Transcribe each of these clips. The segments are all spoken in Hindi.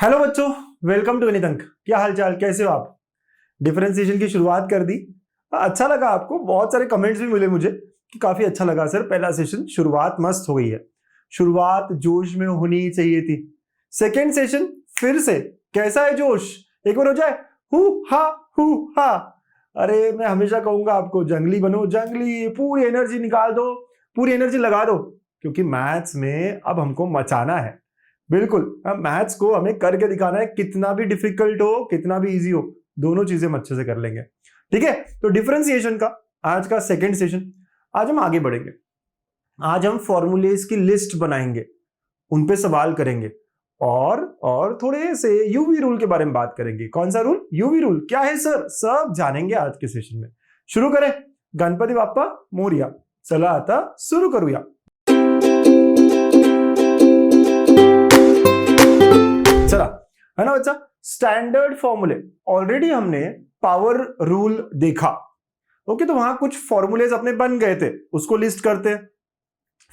हेलो बच्चों, वेलकम टू गणित अंक। क्या हाल चाल, कैसे हो आप? डिफरेंशिएशन की शुरुआत कर दी। अच्छा लगा आपको? बहुत सारे कमेंट्स भी मिले मुझे कि काफी अच्छा लगा सर, पहला सेशन शुरुआत मस्त हो गई है। शुरुआत जोश में होनी चाहिए थी। सेकेंड सेशन फिर से कैसा है जोश? एक बार हो जाए हु हा हु हा। अरे मैं हमेशा कहूंगा आपको, जंगली बनो, जंगली, पूरी एनर्जी निकाल दो, पूरी एनर्जी लगा दो, क्योंकि मैथ्स में अब हमको मचाना है। बिल्कुल, अब मैथ्स को हमें करके दिखाना है, कितना भी डिफिकल्ट हो कितना भी इजी हो, दोनों चीजें हम अच्छे से कर लेंगे। ठीक है, तो डिफरेंशिएशन का आज का सेकंड सेशन। आज हम आगे बढ़ेंगे। आज हम फॉर्मूलेस की लिस्ट बनाएंगे, उन पे सवाल करेंगे और थोड़े से यूवी रूल के बारे में बात करेंगे। कौन सा रूल? UV rule. क्या है सर? सब जानेंगे आज के सेशन में। शुरू करें। गणपति बाप्पा मोरिया। चला आता शुरू करूया। चला, है ना बच्चा? स्टैंडर्ड फॉर्मूले ऑलरेडी हमने पावर रूल देखा। ओके, तो वहां कुछ फॉर्मूलेज अपने बन गए थे, उसको लिस्ट करते हैं।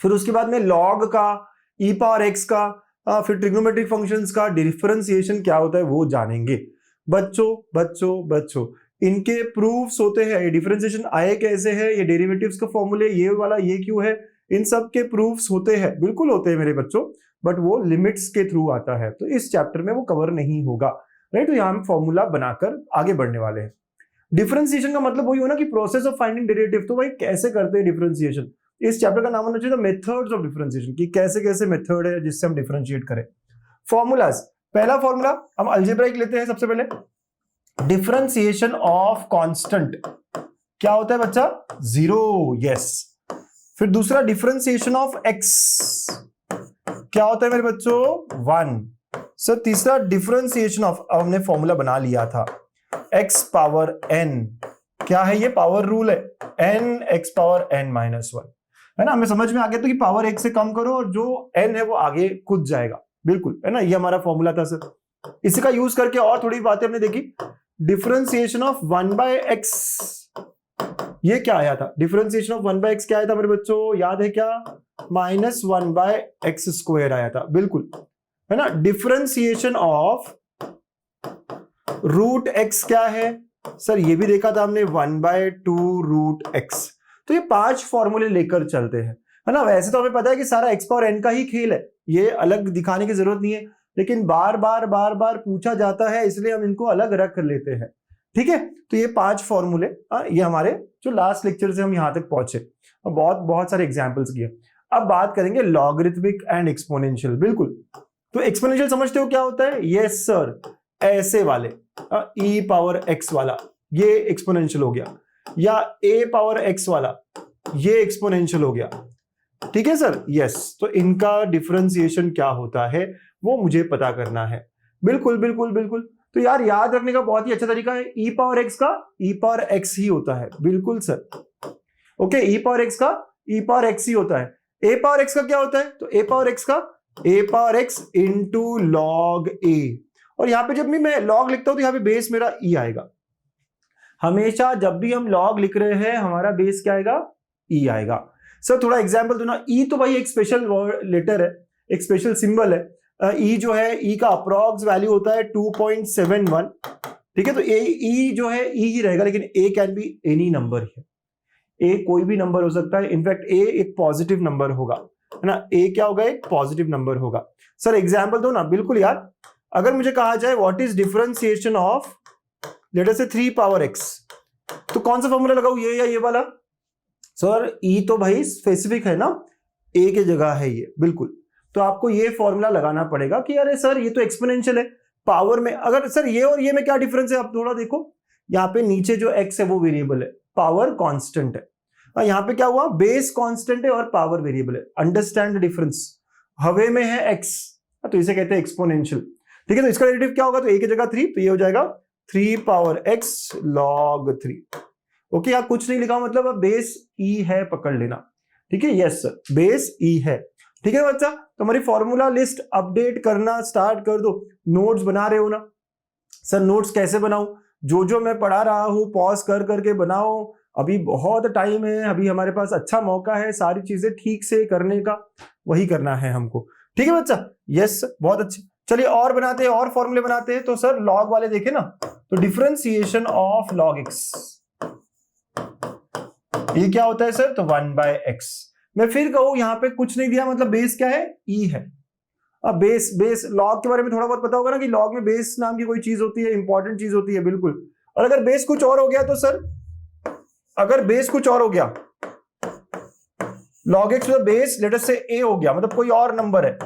फिर उसके बाद में लॉग का, ई पावर एक्स का, फिर ट्रिग्नोमेट्रिक फंक्शंस का डिफरेंशिएशन क्या होता है वो जानेंगे। बच्चों बच्चों बच्चों, इनके प्रूफ्स होते हैं। डिफरेंशिएशन आए कैसे है, ये डेरिवेटिव्स का फॉर्मूले, ये वाला ये क्यों है, इन सब के प्रूफ्स होते हैं, बिल्कुल होते हैं मेरे बच्चों, बट वो लिमिट्स के थ्रू आता है, तो इस चैप्टर में वो कवर नहीं होगा। राइट, तो यहां हम फॉर्मूला बनाकर आगे बढ़ने वाले हैं। डिफरेंशिएशन का मतलब वही हो ना कि प्रोसेस ऑफ फाइंडिंग डेरिवेटिव। तो भाई कैसे करते हैं डिफरेंशिएशन? इस चैप्टर का नाम होना चाहिए मेथड्स ऑफ डिफरेंशिएशन, कि कैसे कैसे मेथड है जिससे हम डिफरेंशिएट करें। फॉर्मूलाज, पहला फॉर्मूला हम अलजेब्राइक लेते हैं सबसे पहले। डिफरेंशिएशन ऑफ कांस्टेंट क्या होता है बच्चा? जीरो। यस। फिर दूसरा डिफरेंशिएशन ऑफ एक्स क्या होता है मेरे बच्चों? 1। सर तीसरा डिफरेंशिएशन ऑफ, अब हमने फॉर्मूला बना लिया था, x पावर n। क्या है ये? पावर रूल है, n x power n minus 1, है ना? हमें समझ में आ गया तो कि पावर एक से कम करो और जो n है वो आगे कूद जाएगा। बिल्कुल, है ना? ये हमारा फॉर्मूला था सर। इसी का यूज करके और थोड़ी बातें हमने देखी। डिफरेंशिएशन ऑफ 1/x, ये क्या आया था? डिफरेंशिएशन ऑफ 1/x क्या आया था मेरे बच्चों? याद है क्या? -1/x² आया था। बिल्कुल, है ना? डिफरेंशिएशन ऑफ रूट x क्या है सर? ये भी देखा था हमने, 1/2√x। तो ये 5 फॉर्मूले लेकर चलते हैं, है ना? वैसे तो हमें पता है कि सारा x पावर n का ही खेल है, ये अलग दिखाने की जरूरत नहीं है, लेकिन बार बार पूछा जाता है, इसलिए हम इनको अलग रख लेते हैं। ठीक है, तो ये 5 फॉर्मूले, ये हमारे जो लास्ट लेक्चर से हम यहां तक पहुंचे, बहुत सारे एग्जाम्पल्स किए। अब बात करेंगे लॉगरिथमिक एंड एक्सपोनेंशियल। बिल्कुल, तो एक्सपोनेंशियल समझते हो क्या होता है? यस सर, ऐसे वाले e पावर x वाला, ये एक्सपोनेंशियल हो गया, या a पावर x वाला, ये एक्सपोनेंशियल हो गया। ठीक है सर? यस। तो इनका डिफरेंशिएशन क्या होता है वो मुझे पता करना है। बिल्कुल बिल्कुल बिल्कुल। तो यार याद रखने का बहुत ही अच्छा तरीका है, e पावर x का e पावर x ही होता है। बिल्कुल sir. Okay, e power x का e पावर x ही होता है। a पावर x का क्या होता है? तो a पावर x का a power x into log a। और यहां पे जब भी मैं लॉग लिखता हूं तो यहां पे बेस मेरा e आएगा। हमेशा जब भी हम लॉग लिख रहे हैं हमारा बेस क्या आएगा? e आएगा। सर थोड़ा एग्जांपल दो ना। e तो भाई एक स्पेशल लेटर है, एक स्पेशल सिंबल है। e जो है, e का अप्रॉक्स वैल्यू होता है 2.71। ठीक है, तो e जो है e ही रहेगा, लेकिन a can be any number है। a कोई भी नंबर हो सकता है, इनफैक्ट a एक पॉजिटिव नंबर होगा, है ना? a क्या होगा? एक पॉजिटिव नंबर होगा। सर एग्जांपल दो ना। बिल्कुल यार, अगर मुझे कहा जाए what is differentiation of let us से 3 पावर x, तो कौन सा फॉर्मूला लगाऊं, ये या ये वाला? सर e तो भाई स्पेसिफिक है ना, a की जगह है ये। बिल्कुल, तो आपको ये फॉर्मूला लगाना पड़ेगा कि अरे सर ये तो एक्सपोनेंशियल है, पावर में अगर सर ये और ये में क्या डिफरेंस है? आप थोड़ा देखो, यहाँ पे नीचे जो x है वो वेरिएबल है, पावर कांस्टेंट है, और यहाँ पे क्या हुआ? बेस कांस्टेंट है और पावर वेरिएबल है। Understand the difference. हवे में है x, तो इसे कहते हैं एक्सपोनेंशियल। ठीक है, तो इसका डेरिवेटिव क्या होगा? तो a की जगह 3, तो ये हो जाएगा 3 पावर x log 3। ओके, यहाँ कुछ नहीं लिखा, मतलब अब बेस e है, पकड़ लेना। ठीक है, यस सर, बेस e है। ठीक है बच्चा, तो हमारी फॉर्मूला लिस्ट अपडेट करना स्टार्ट कर दो। नोट्स बना रहे हो ना? सर नोट्स कैसे बनाऊं? जो मैं पढ़ा रहा हूं पॉज कर करके बनाओ, अभी बहुत टाइम है, अभी हमारे पास अच्छा मौका है सारी चीजें ठीक से करने का, वही करना है हमको। ठीक है बच्चा? यस, बहुत अच्छे। चलिए और बनाते हैं, और फॉर्मूले बनाते हैं। तो सर लॉग वाले देखे ना, तो डिफरेंशिएशन ऑफ लॉग एक्स, ये क्या होता है सर? तो 1/x। मैं फिर कहूं यहां पे कुछ नहीं दिया, मतलब बेस क्या है? ई है। अब बेस लॉग के बारे में थोड़ा बहुत पता होगा ना कि लॉग में बेस नाम की कोई चीज होती है, इंपॉर्टेंट चीज होती है, बिल्कुल। और अगर बेस कुछ और हो गया तो सर, अगर बेस कुछ और हो गया, log x में बेस लेट अस से a हो गया, मतलब कोई और नंबर है,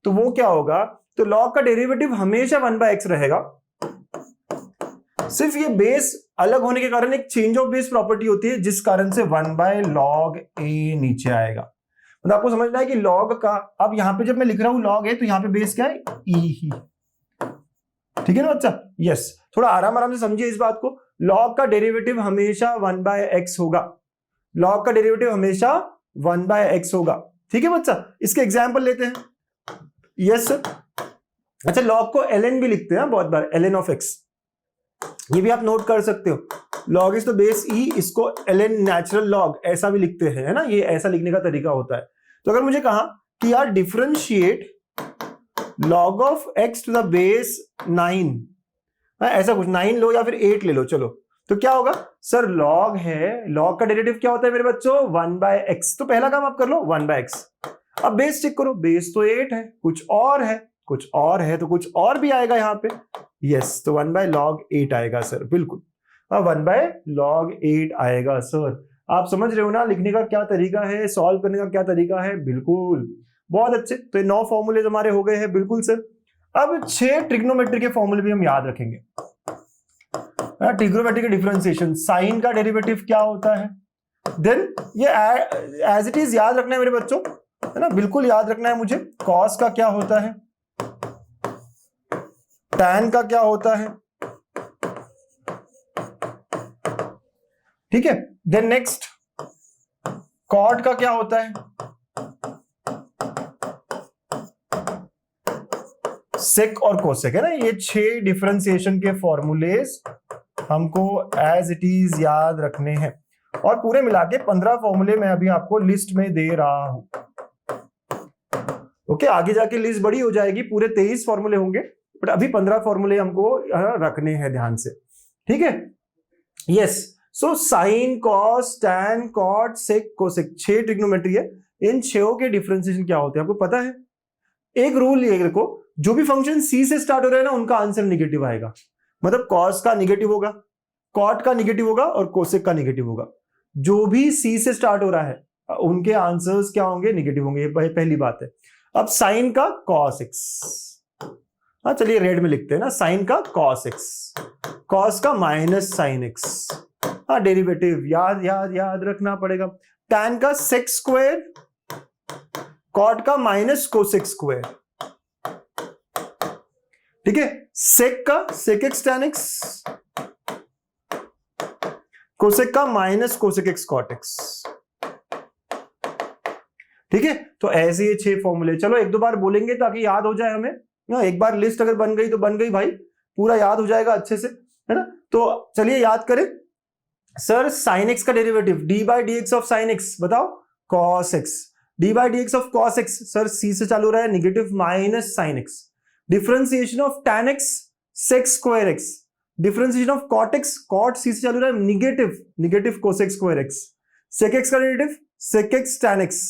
तो वो क्या होगा? तो log का डेरिवेटिव हमेशा 1/x रहेगा। सिर्फ ये बेस अलग होने के कारण एक चेंज ऑफ बेस प्रॉपर्टी होती है, जिस कारण से 1/log a नीचे आएगा। मतलब आपको समझना है कि log का, अब यहां पे जब मैं लिख रहा हूं log a, तो यहां पे बेस क्या है? e ही। ठीक है ना बच्चा? यस, थोड़ा आराम आराम से समझिए इस बात को। log का डेरिवेटिव हमेशा 1/x होगा, log का डेरिवेटिव हमेशा 1/x होगा। ठीक है बच्चा, इसके एग्जाम्पल लेते हैं। Yes sir. अच्छा, log को ln भी लिखते हैं बहुत बार, ln ऑफ x, ये भी आप नोट कर सकते हो। log x तो बेस e, इसको ln नेचुरल log ऐसा भी लिखते हैं, है ना, ये ऐसा लिखने का तरीका होता है। तो अगर मुझे कहा कि यार differentiate log of x to the base 9, ऐसा कुछ 9 लो या फिर 8 ले लो, चलो, तो क्या होगा सर? log है, log का डेरिवेटिव क्या होता है मेरे बच्चों? 1/x। तो पहला काम आप कर लो 1/x। अब बेस चेक करो, बेस तो 8 है, कुछ और है, कुछ और है, तो कुछ और भी आएगा यहाँ पे। यस, तो 1/log 8 आएगा सर, बिल्कुल। अब 1/log 8 आएगा सर। आप समझ रहे हो ना लिखने का क्या तरीका है, सॉल्व करने का क्या तरीका है? बिल्कुल, बहुत अच्छे। तो ये 9 फॉर्मूले हमारे हो गए हैं, बिल्कुल सर। अब 6 ट्रिग्नोमेट्री के फॉर्मूले भी हम याद रखेंगे। ट्रिग्नोमेट्री का डिफरेंशिएशन, साइन का डेरिवेटिव क्या होता है, देन ये एज इट इज याद रखना है मेरे बच्चों, है ना, बिल्कुल याद रखना है मुझे। कॉस का क्या होता है, टैन का क्या होता है, ठीक है। देन नेक्स्ट कॉट का क्या होता है, सेक और कोसेक, है ना। ये 6 डिफरेंशिएशन के फॉर्मूलेज हमको एज इट इज याद रखने हैं, और पूरे मिला के 15 फॉर्मूले मैं अभी आपको लिस्ट में दे रहा हूं। ओके, आगे जाके लिस्ट बड़ी हो जाएगी, पूरे 23 फॉर्मूले होंगे, बट अभी 15 फॉर्मूले हमको रखने हैं ध्यान से, ठीक है। Yes, so sine, cos, tan, cot, sec, cosec, 6 trigonometry है। इन 6 के डिफरेंशिएशन क्या होते हैं आपको पता है? एक रूल ये देखो, जो भी फंक्शन सी से स्टार्ट हो रहा है ना, उनका आंसर निगेटिव आएगा। मतलब कॉस का निगेटिव होगा, कॉट का निगेटिव होगा और कोसेक का निगेटिव होगा। जो भी सी से स्टार्ट हो रहा है उनके आंसर्स क्या होंगे? निगेटिव होंगे, ये पहली बात है। अब साइन का cos x, हाँ चलिए रेड में लिखते हैं ना, साइन का cos x, cos का माइनस साइन x, हाँ डेरिवेटिव याद याद याद रखना पड़ेगा। tan का sec स्क्वायर, cot का माइनस कोसेक स्क्वायर, ठीक है। sec का sec x tan x, cosec का minus cosec x cot x, ठीक है। तो ऐसे ये 6 फॉर्मूले, चलो एक दो बार बोलेंगे ताकि याद हो जाए हमें ना। एक बार लिस्ट अगर बन गई तो बन गई भाई, पूरा याद हो जाएगा अच्छे से, है ना। तो चलिए याद करें। सर साइन x का derivative d/dx of sine x, बताओ cos x, d/dx of cos x, sir c से चालू रहा है, negative minus sine x। Differentiation of tan x sec square x, differentiation of cot x, cot c से चालू रहा है, negative cosec square x, sec x का derivative sec x tan x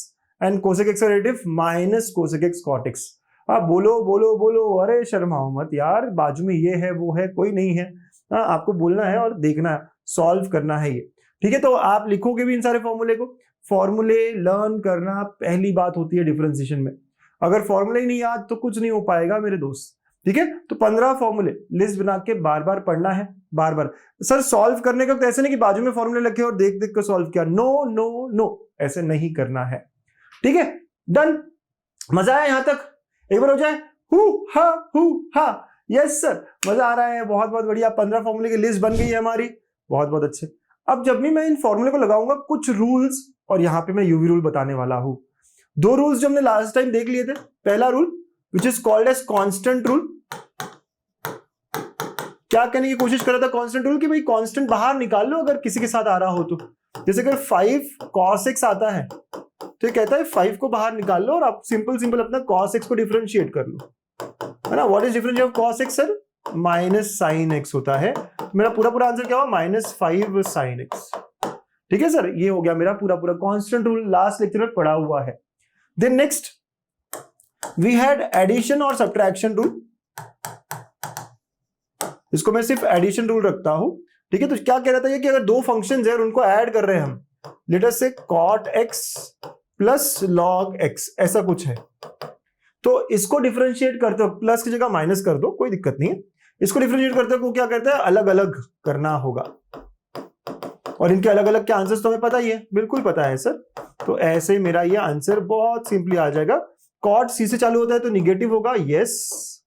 and cosec x का derivative minus cosec x cot x। आप बोलो बोलो बोलो, अरे शर्माओ मत यार, बाजू में ये है वो है, कोई नहीं है, आपको बोलना है और देखना है, सॉल्व करना है ये, ठीक है। तो आप लिखोगे भी इन सारे फॉर्मूले को। फॉर्मूले लर्न करना पहली बात होती है डिफरेंशिएशन में। अगर फॉर्मूले ही नहीं याद तो कुछ नहीं हो पाएगा मेरे दोस्त, ठीक है। तो 15 फॉर्मूले लिस्ट बना के बार बार पढ़ना है, बार बार। सर सॉल्व करने का तो ऐसे नहीं कि बाजू में फॉर्मूले लिखे और देख देख कर सॉल्व किया, नो नो नो, ऐसे नहीं करना है, ठीक है। डन, मजा आया यहां तक? एक बार हो जाए हु हा। यस सर, मजा आ रहा है, बहुत बहुत बढ़िया। 15 फॉर्मूले की लिस्ट बन गई है हमारी, बहुत बहुत अच्छे। अब जब भी मैं इन फॉर्मूले को लगाऊंगा कुछ रूल्स, और यहां पे मैं यूवी रूल बताने वाला हूं। 2 रूल्स जो हमने लास्ट टाइम देख लिए थे। पहला rule which is called as constant rule. क्या कहने की कोशिश कर रहा था कांस्टेंट रूल? कि भाई कांस्टेंट बाहर निकाल लो अगर किसी के साथ आ रहा हो तो। जैसे अगर 5 cos x आता है तो ये कहता है 5 को बाहर निकाल लो और आप सिंपल अपना cos x को डिफरेंशिएट कर लो। है ना। What is differentiation of cos x sir? Minus sine x होता है। मेरा पूरा आंसर क्या हुआ? -5 sin x। ठीक है सर, ये हो गया मेरा पूरा कांस्टेंट रूल, लास्ट लेक्चर में पढ़ा हुआ है। Then next we had addition और सब्ट्रैक्शन रूल। इसको मैं सिर्फ एडिशन रूल रखता हूं। ठीक है, तो क्या कह रहा था ये कि अगर दो फंक्शंस है और उनको ऐड कर रहे हैं हम, लेट अस से cot x plus log x, ऐसा कुछ है, तो इसको डिफरेंशिएट करते हो, प्लस की जगह माइनस कर दो, कोई दिक्कत नहीं है। इसको डिफरेंशिएट करते हो क्या करते हैं? अलग अलग करना होगा, और इनके अलग अलग के आंसर्स तो हमें पता ही है, बिल्कुल पता है सर। तो ऐसे मेरा ये आंसर बहुत सिंपली आ जाएगा। cot c से चालू होता है तो निगेटिव होगा, यस,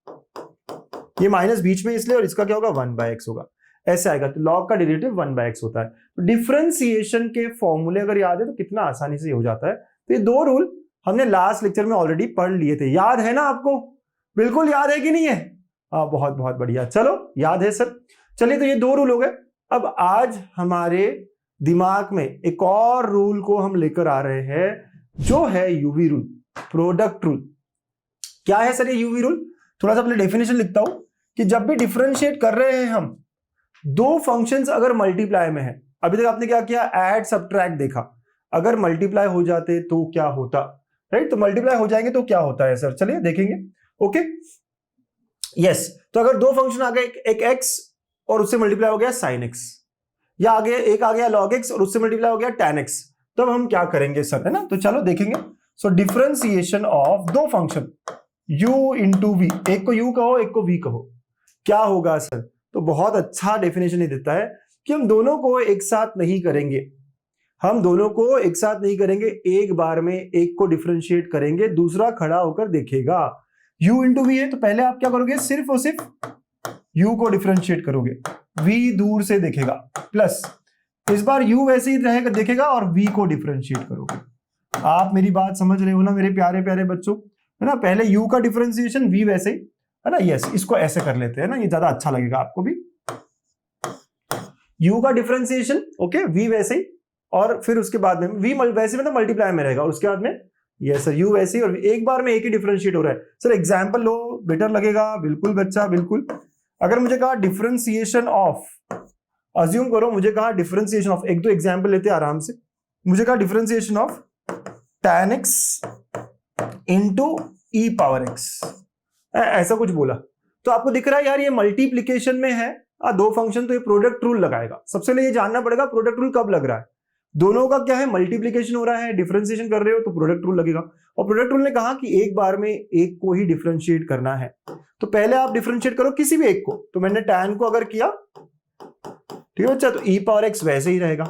ये माइनस बीच में इसलिए, और इसका क्या होगा? 1/x होगा, ऐसे आएगा। तो log का डेरिवेटिव 1/x होता है। डिफरेंशिएशन के फॉर्मूले अगर याद है तो कितना आसानी से हो जाता है। तो ये दो रूल हमने लास्ट लेक्चर में ऑलरेडी पढ़ लिए थे, याद है ना आपको? बिल्कुल याद है कि नहीं है? हाँ, बहुत बहुत बढ़िया, चलो याद है सर। चलिए, तो ये दो रूल हो गए। अब आज हमारे दिमाग में एक और रूल को हम लेकर आ रहे हैं, जो है यूवी रूल, प्रोडक्ट रूल। क्या है सर ये यूवी रूल? थोड़ा सा अपने डेफिनेशन लिखता हूं कि जब भी डिफरेंशिएट कर रहे हैं हम, दो फंक्शंस अगर मल्टीप्लाई में है, अभी तक आपने क्या किया? ऐड सब्ट्रैक्ट देखा। अगर मल्टीप्लाई हो जाते तो क्या होता, राइट? तो मल्टीप्लाई हो जाएंगे तो क्या होता है सर? चलिए देखेंगे। Okay, yes. तो अगर दो फंक्शन आ गए, एक x और उससे मल्टीप्लाई हो गया sin x, या आगे एक आ गया log x और उससे मल्टीप्लाई हो गया tan x, तब हम क्या करेंगे सर, है ना? तो चलो देखेंगे। सो डिफरेंशिएशन ऑफ दो फंक्शन u इंटू वी, एक को u कहो एक को v कहो, क्या होगा सर? तो बहुत अच्छा डेफिनेशन ये देता है कि हम दोनों को एक साथ नहीं करेंगे, हम दोनों को एक साथ नहीं करेंगे, एक बार में एक को डिफरेंशिएट करेंगे, दूसरा खड़ा होकर देखेगा। u इंटू वी है तो पहले आप क्या करोगे? सिर्फ और सिर्फ u को डिफरेंशिएट करोगे, v दूर से देखेगा, प्लस इस बार u वैसे ही रहेगा देखेगा और v को डिफरेंशिएट करोगे। आप मेरी बात समझ रहे हो ना मेरे प्यारे प्यारे बच्चों, है ना? पहले u का डिफरेंशिएशन, v वैसे ही, है ना? यस, इसको ऐसे कर लेते हैं ना, ये ज्यादा अच्छा लगेगा आपको भी। u का डिफरेंशिएशन, ओके, v वैसे ही, और फिर उसके बाद में v वैसे मतलब मल्टीप्लाई में रहेगा, और उसके बाद में यस सर u वैसे ही, और एक बार में एक ही डिफरेंशिएट हो रहा है। सर एग्जांपल लो, बेटर लगेगा। बिल्कुल बच्चा, बिल्कुल। अगर मुझे कहा डिफरेंशिएशन ऑफ, अज्यूम करो मुझे कहा डिफरेंशिएशन ऑफ, एक दो एग्जांपल लेते हैं आराम से। मुझे कहा differentiation of tan x into e power x, ऐसा कुछ बोला, तो आपको दिख रहा है यार ये मल्टीप्लीकेशन में है दो फंक्शन, तो ये प्रोडक्ट रूल लगाएगा। सबसे पहले ये जानना पड़ेगा प्रोडक्ट रूल कब लग रहा है। दोनों का क्या है? मल्टीप्लीकेशन हो रहा है, डिफरेंशिएशन कर रहे हो, तो प्रोडक्ट रूल लगेगा। और प्रोडक्ट रूल ने कहा कि एक बार में एक को ही डिफरेंशिएट करना है, तो पहले आप डिफरेंशिएट करो किसी भी एक को। तो मैंने tan को अगर किया, ठीक है बच्चा, तो e पावर x वैसे ही रहेगा,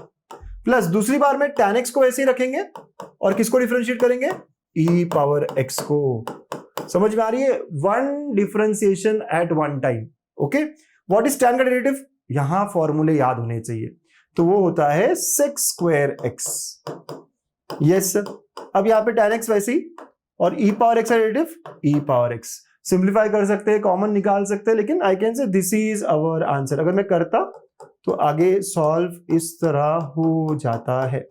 प्लस दूसरी बार में tan x को वैसे ही रखेंगे, और किसको डिफरेंशिएट करेंगे? e पावर x को। समझ में आ रही है? One differentiation at one time. Okay, what is tan का डेरिवेटिव? यहां फॉर्मूले याद होने चाहिए, तो वो होता है sec square x। Yes sir. अब यहाँ पे tan x वैसे ही, और e पावर x का derivative e power x। Simplify कर सकते हैं, कॉमन निकाल सकते हैं, लेकिन I can say this is our answer. अगर मैं करता तो आगे सॉल्व इस तरह हो जाता है।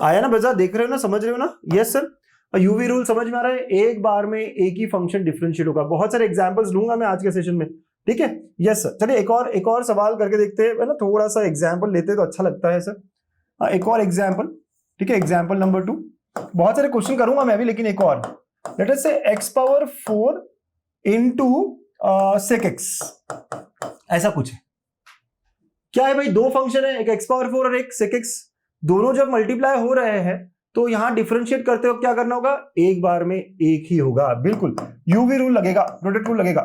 आया ना बजा? देख रहे हो ना, समझ रहे हो ना? Yes sir. यूवी रूल समझ में आ रहा है? एक बार में एक ही फंक्शन डिफरेंशिएट होगा। बहुत सारे एग्जांपल्स लूंगा मैं आज के सेशन में, ठीक है? Yes sir. चलिए एक और सवाल करके देखते हैं, है ना? थोड़ा सा एग्जांपल लेते हैं तो अच्छा लगता है सर। एक और एग्जांपल, ठीक है? Example number 2। बहुत सारे क्वेश्चन करूंगा मैं भी, लेकिन एक और, लेट अस से x power 4 into sec x, ऐसा कुछ है। क्या है भाई? दो फंक्शन है, एक x पावर 4 और एक sec x, दोनों जब मल्टीप्लाई हो रहे हैं तो यहां डिफरेंशिएट करते हो क्या करना होगा? एक बार में एक ही होगा। बिल्कुल, यूवी रूल लगेगा, प्रोडक्ट रूल लगेगा।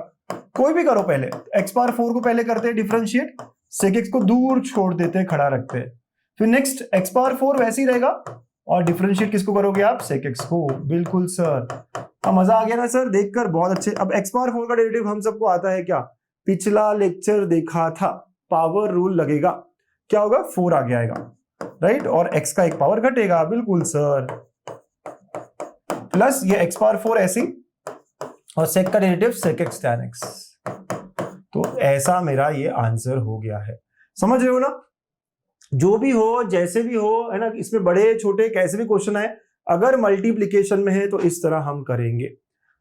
कोई भी करो, पहले x पावर 4 को पहले करते हैं डिफरेंशिएट, sec x को दूर छोड़ देते हैं, खड़ा रखते हैं। फिर नेक्स्ट x पावर 4 वैसे ही रहेगा, और डिफरेंशिएट किसको करोगे आप? sec x को। बिल्कुल सर, अब मजा आ गया ना सर देखकर? बहुत अच्छे। अब x पावर 4 का डेरिवेटिव हम सबको आता है क्या? पिछला लेक्चर देखा था, पावर रूल लगेगा, क्या होगा? 4 आगे आएगा, राइट? और x का एक पावर घटेगा। बिल्कुल सर, प्लस ये x पावर 4 ऐसे, और sec का derivative sec x tan x। तो ऐसा मेरा ये आंसर हो गया है। समझ रहे हो ना? जो भी हो, जैसे भी हो, है ना? इसमें बड़े छोटे कैसे भी क्वेश्चन आए, अगर मल्टीप्लीकेशन में है तो इस तरह हम करेंगे।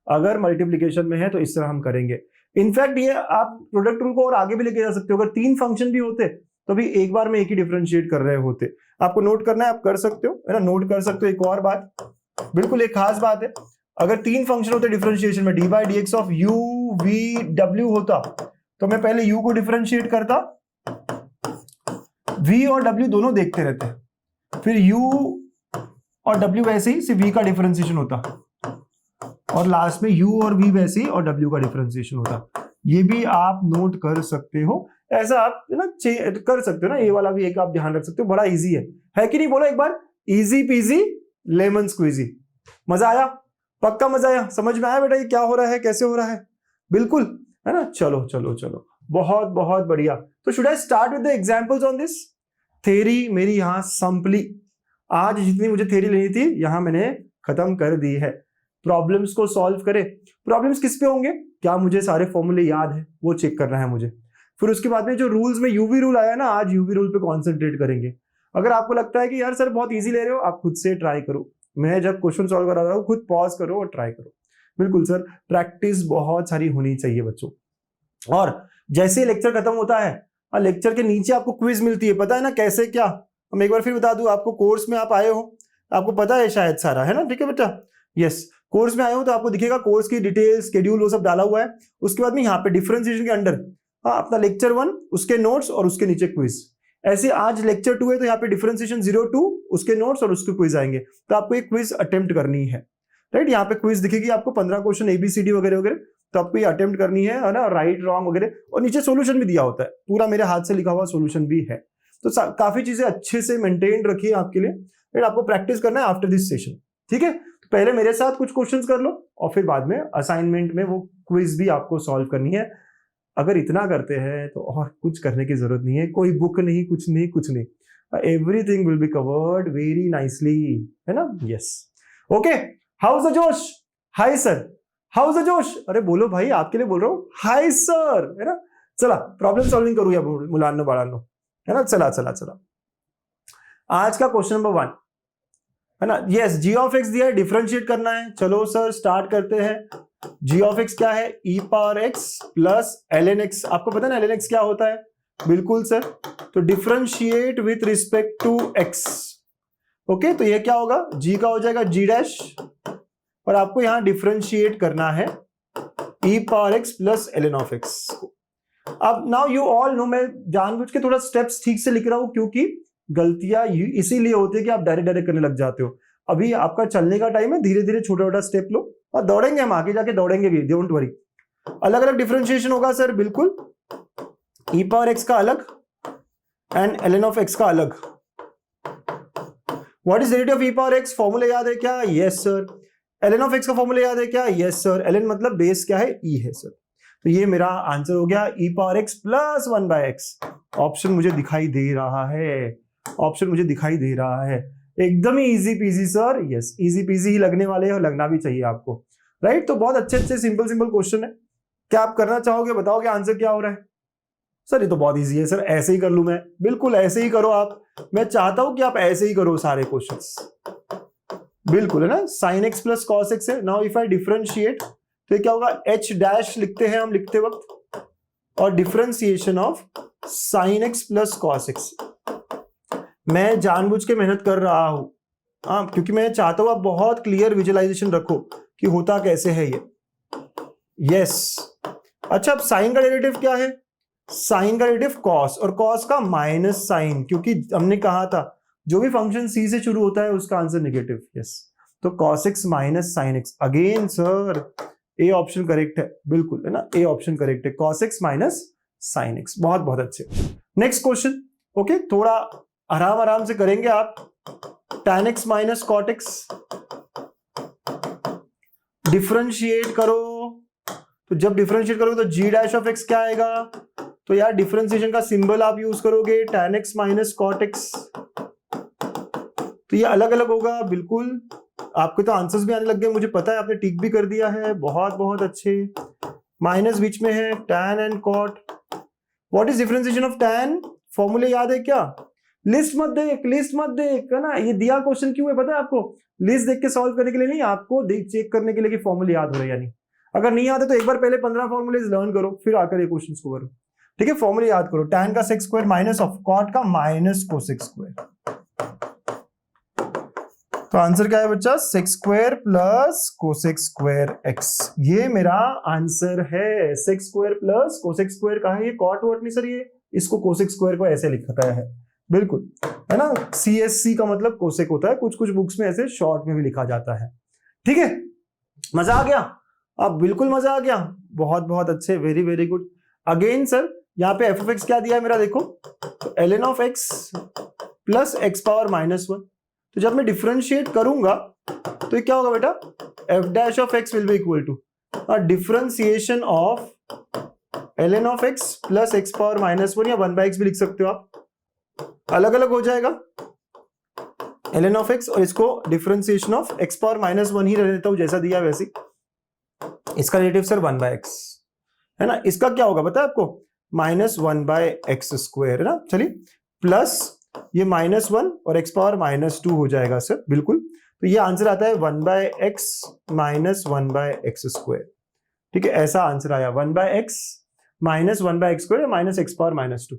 अगर मल्टीप्लीकेशन में है तो इस तरह हम करेंगे। इनफैक्ट ये आप प्रोडक्ट रूल को और आगे भी लेके जा सकते हो। अगर 3 फंक्शन भी होते तो भी एक बार में एक ही डिफरेंशिएट कर रहे होते। आपको नोट करना है, आप कर सकते हो, है ना, नोट कर सकते हो। एक और बात, बिल्कुल एक खास बात है, अगर 3 फंक्शन होते डिफरेंशिएशन में, D by d x of you V W होता तो मैं पहले u को डिफरेंशिएट करता, v और w दोनों देखते रहते, फिर u और w वैसे ही सिर्फ v का डिफरेंशिएशन होता, और लास्ट में u और v वैसे ही और w का डिफरेंशिएशन होता। ये भी आप नोट कर सकते हो, ऐसा आप ना कर सकते हो ना, ये वाला भी एक आप ध्यान रख सकते हो। बड़ा इजी है कि नहीं? बोलो एक बार, इजी पीजी लेमन स्क्वीजी। मजा आया? पक्का मजा आया? समझ में आया बेटा ये क्या हो रहा है, कैसे हो रहा है? बिल्कुल, है ना। चलो चलो चलो, बहुत बहुत बढ़िया। तो should I start with the examples on this? Theory मेरी यहां संपली, आज जितनी मुझे थ्योरी लेनी थी यहां मैंने खत्म कर दी है। प्रॉब्लम्स को सॉल्व करें। प्रॉब्लम्स किस पे होंगे? क्या मुझे सारे फॉर्मूले याद है वो चेक करना है मुझे। फिर उसके बाद में जो रूल्स में यूवी रूल आया ना, आज यूवी रूल पे कॉन्सेंट्रेट करेंगे। अगर आपको लगता है कि यार सर बहुत इजी ले रहे हो, आप खुद से ट्राई करो। मैं जब क्वेश्चन सॉल्व करा रहा हूं खुद पॉज करो और ट्राई करो। बिल्कुल सर, प्रैक्टिस बहुत सारी होनी चाहिए बच्चों। और जैसे लेक्चर खत्म होता है, लेक्चर के नीचे आपको क्विज मिलती है, पता है ना कैसे क्या? हम एक बार फिर बता दूं आपको, कोर्स में आप आए हो, आपको पता है शायद सारा, है ना? ठीक है बेटा, यस, कोर्स में आए हो तो आपको दिखेगा कोर्स की डिटेल, शेड्यूल, वो सब डाला हुआ है। उसके बाद में यहाँ पे डिफरेंशिएशन के अंडर अपना लेक्चर 1, उसके नोट्स और उसके नीचे क्विज। ऐसे आज लेक्चर 2 है तो यहाँ पे डिफरेंशिएशन 02, उसके नोट्स और उसके क्विज आएंगे। तो आपको एक क्विज अटेम्प्ट करनी है, राइट? यहाँ पे क्विज दिखेगी आपको, 15 क्वेश्चन ABCD वगैरह वगैरह, तो आपको ये अटेम्प्ट करनी है ना, राइट रॉन्ग वगैरह, और नीचे सॉल्यूशन भी दिया होता है, पूरा मेरे हाथ से लिखा हुआ सॉल्यूशन भी है। तो काफी चीजें अच्छे से मेंटेन रखिए आपके लिए, राइट? आपको प्रैक्टिस करना है आफ्टर दिस सेशन, ठीक है? तो पहले मेरे साथ कुछ क्वेश्चंस कर लो और फिर बाद में असाइनमेंट में वो क्विज भी आपको सॉल्व करनी है। अगर इतना करते हैं तो और कुछ करने की जरूरत नहीं है, कोई बुक नहीं, कुछ नहीं, कुछ नहीं, everything will be covered very nicely, है ना? Yes, okay. How is the जोश? Hi sir, how is the जोश? अरे बोलो भाई, आपके लिए बोल रहा हूँ, हाय सर, है ना? चला प्रॉब्लम सॉल्विंग करूँ मुलानो बाड़ानो, है ना? चला चला चला, आज का क्वेश्चन नंबर 1, है ना? यस, g ऑफ x दिया है, डिफरेंशिएट करना है। चलो सर स्टार्ट करते हैं। g ऑफ x क्या है? e power x plus ln x। आपको पता है ना ln x क्या होता है? बिल्कुल सर, तो differentiate with respect to x। Okay, तो ये क्या होगा? g का हो जाएगा g डैश, और आपको यहां डिफरेंशिएट करना है e power x plus ln of x। अब नाउ यू ऑल नो, मैं जानबूझ के थोड़ा स्टेप्स ठीक से लिख रहा हूं क्योंकि गलतियां इसीलिए होती है कि आप डायरेक्ट करने लग जाते हो। अभी आपका चलने का टाइम है, धीरे धीरे छोटा छोटा स्टेप लो, और दौड़ेंगे हम, आगे जाके दौड़ेंगे भी, डोंट वरी। अलग अलग डिफरेंशिएशन होगा सर, बिल्कुल, e पावर x का अलग एंड ln ऑफ x का अलग। What is derivative of e power x? Formula याद है क्या? Yes sir. ln of x का फॉर्मूला याद है क्या? Yes sir. ln मतलब बेस क्या है? e है सर। तो ये मेरा आंसर हो गया e power x plus 1/x। Option मुझे दिखाई दे रहा है, ऑप्शन मुझे दिखाई दे रहा है, एकदम ही easy peasy sir. Yes, easy peasy ही लगने वाले हैं और लगना भी चाहिए आपको, राइट? तो बहुत अच्छे अच्छे सिंपल सिंपल क्वेश्चन है। क्या आप करना चाहोगे? बताओगे आंसर क्या हो रहा है? सर ये तो बहुत इजी है सर, ऐसे ही कर लूं मैं। बिल्कुल ऐसे ही करो आप, मैं चाहता हूं कि आप ऐसे ही करो सारे क्वेश्चंस, बिल्कुल, है ना? sin x plus cos x है। नाउ इफ आई डिफरेंशिएट तो ये क्या होगा? h डैश लिखते हैं हम लिखते वक्त, और differentiation of sin x plus cos x। मैं जानबूझ के मेहनत कर रहा हूं, हाँ, क्योंकि मैं चाहता हूं आप बहुत क्लियर विजुअलाइजेशन रखो कि होता कैसे है ये। यस, अच्छा, अब साइन का डेरिवेटिव क्या है? साइन का डेरिवेटिव कॉस, और कॉस का माइनस साइन, क्योंकि हमने कहा था जो भी फंक्शन सी से शुरू होता है उसका आंसर नेगेटिव। यस, तो cos x minus sine x। Again sir A option correct है, बिल्कुल, है ना? ए ऑप्शन करेक्ट है, cos x minus sine x। बहुत बहुत अच्छे। नेक्स्ट क्वेश्चन, ओके, थोड़ा आराम आराम से करेंगे आप। tan x minus cot x differentiate करो, तो जब डिफरेंशिएट करोगे तो g डैश ऑफ x क्या आएगा? तो यार डिफरेंशिएशन का सिंबल आप यूज करोगे, tan x minus cot x, तो ये अलग अलग होगा, बिल्कुल। आपके तो आंसर्स भी आने लग गए, मुझे पता है, आपने टिक भी कर दिया है, बहुत बहुत अच्छे। माइनस बीच में है, tan and cot। What is differentiation of tan? फॉर्मूले याद है क्या? लिस्ट मत देख, लिस्ट मत देख, है ना? ये दिया क्वेश्चन क्यों है पता है आपको? लिस्ट देख के सॉल्व करने के लिए नहीं, आपको चेक करने के लिए कि फॉर्मूले याद हो रहे हैं या नहीं। अगर नहीं आते तो एक बार पहले 15 फॉर्मूले लर्न करो, फिर आकर ये क्वेश्चन को करो। ठीक है, फॉर्मूले याद करो, tan का sec square minus of cot का माइनस cosec स्क्वायर। तो आंसर क्या है बच्चा, sec square plus cosec square x, ये मेरा आंसर है। sec square plus cosec square का है, ये cot वर्ड नहीं सर, ये इसको cosec स्क्वायर को ऐसे लिखता है, बिल्कुल है ना। CSC का मतलब cosec होता है, कुछ कुछ बुक्स में ऐसे शॉर्ट में भी लिखा जाता है। ठीक है, मजा आ गया, अब बिल्कुल मजा आ गया, बहुत बहुत अच्छे, very very good. Again sir यहाँ पे f of x क्या दिया है मेरा, देखो तो ln of x plus x power minus 1, तो जब मैं डिफरेंशिएट करूंगा तो ये क्या होगा बेटा, f dash of x will be equal to differentiation of ln of x plus x power minus 1, या 1/x भी लिख सकते हो आप, अलग अलग हो जाएगा ln of x, और इसको differentiation of x power minus 1 ही रह देता हूं जैसा दिया वैसे। इसका रिलेटिव सर 1/x है ना, इसका क्या होगा पता है आपको, माइनस 1/x स्क्वायर है ना। चलिए प्लस ये माइनस 1 और x पावर माइनस 2 हो जाएगा सर, बिल्कुल। तो ये आंसर आता है 1/x माइनस 1/x स्क्वायर। ठीक है, ऐसा आंसर आया 1/x minus 1/x square minus x power minus 2।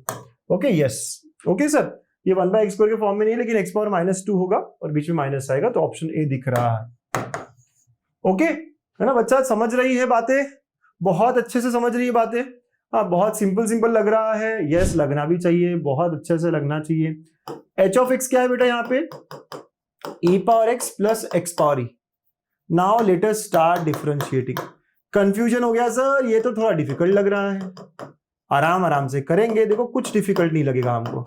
Okay yes, okay sir, ये 1/x स्क्वायर के फॉर्म में नहीं है, लेकिन x पावर माइनस 2 होगा और बीच में माइनस आएगा, तो ऑप्शन ए दिख रहा है। ओके है ना बच्चा, समझ रही है बातें, बहुत अच्छे से समझ रही है बातें। हाँ, बहुत सिंपल सिंपल लग रहा है, यस लगना भी चाहिए, बहुत अच्छे से लगना चाहिए। h ऑफ x क्या है बेटा यहाँ पे, e power x plus x power e। Now let us start differentiating. Confusion हो गया सर, ये तो थोड़ा डिफिकल्ट लग रहा है, आराम आराम से करेंगे, देखो कुछ डिफिकल्ट नहीं लगेगा हमको।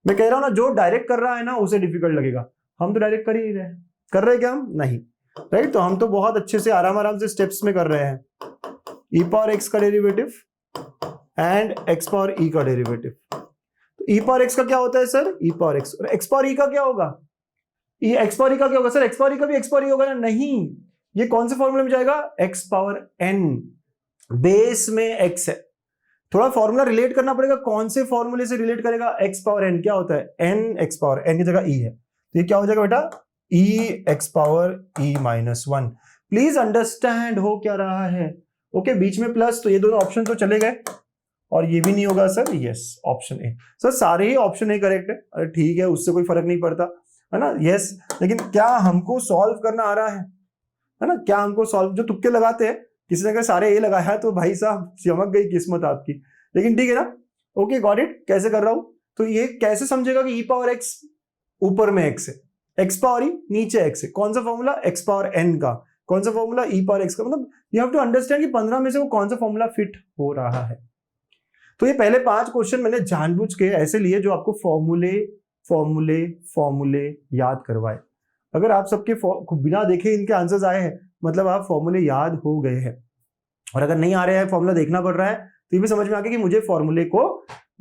मैं कह रहा हूं ना, जो डायरेक्ट कर रहा है ना उसे डिफिकल्ट लगेगा, हम तो डायरेक्ट कर ही रहे हैं, कर रहे क्या हम, नहीं राइट। तो हम तो बहुत अच्छे से आराम आराम से स्टेप्स में कर रहे हैं। e पावर x का derivative and x power e का डेरिवेटिव। तो e पावर x का क्या होता है सर, e पावर x, और x पावर e का क्या होगा, x पावर e का क्या होगा सर, x पावर e का भी x पावर e होगा ना, नहीं, ये कौन से फॉर्मूले में जाएगा, x पावर n, बेस में x है, थोड़ा फॉर्मूला रिलेट करना पड़ेगा, कौन से फॉर्मूले से रिलेट करेगा, x पावर n क्या होता है, n x पावर n की जगह e है, तो ये क्या हो जाएगा बेटा, e x power e minus 1। Please understand हो क्या रहा है। ओके, बीच में प्लस, तो ये दोनों ऑप्शन तो चले गए, और ये भी नहीं होगा sir, yes option A. Sir सारे ही ऑप्शन ए करेक्ट है, अरे ठीक है, उससे कोई फर्क नहीं पड़ता है ना, यस। लेकिन क्या हमको सॉल्व करना आ रहा है ना, क्या हमको सॉल्व, जो तुक्के लगाते हैं, किसी ने अगर सारे ए लगाया तो भाई साहब चमक गई किस्मत आपकी, लेकिन ठीक है ना। ओके गॉट इट, कैसे कर रहा हूं, तो ये कैसे समझेगा कि e पावर x ऊपर में x है, x पावर e नीचे x है, कौन सा फॉर्मूला, x पावर n का, कौन सा फॉर्मूला, e पावर x का, मतलब यू हैव टू अंडरस्टैंड कि 15 में से वो कौन सा फॉर्मूला फिट हो रहा है। तो ये पहले 5 क्वेश्चन मैंने जानबूझ के ऐसे लिए जो आपको फॉर्मूले फॉर्मूले फॉर्मूले याद करवाए। अगर आप सबके बिना देखे इनके आंसर्स आए हैं, मतलब आप फॉर्मूले याद हो गए हैं, और अगर नहीं आ रहे हैं, फॉर्मूला देखना पड़ रहा है, तो ये भी समझ में आ गया कि मुझे फॉर्मूले को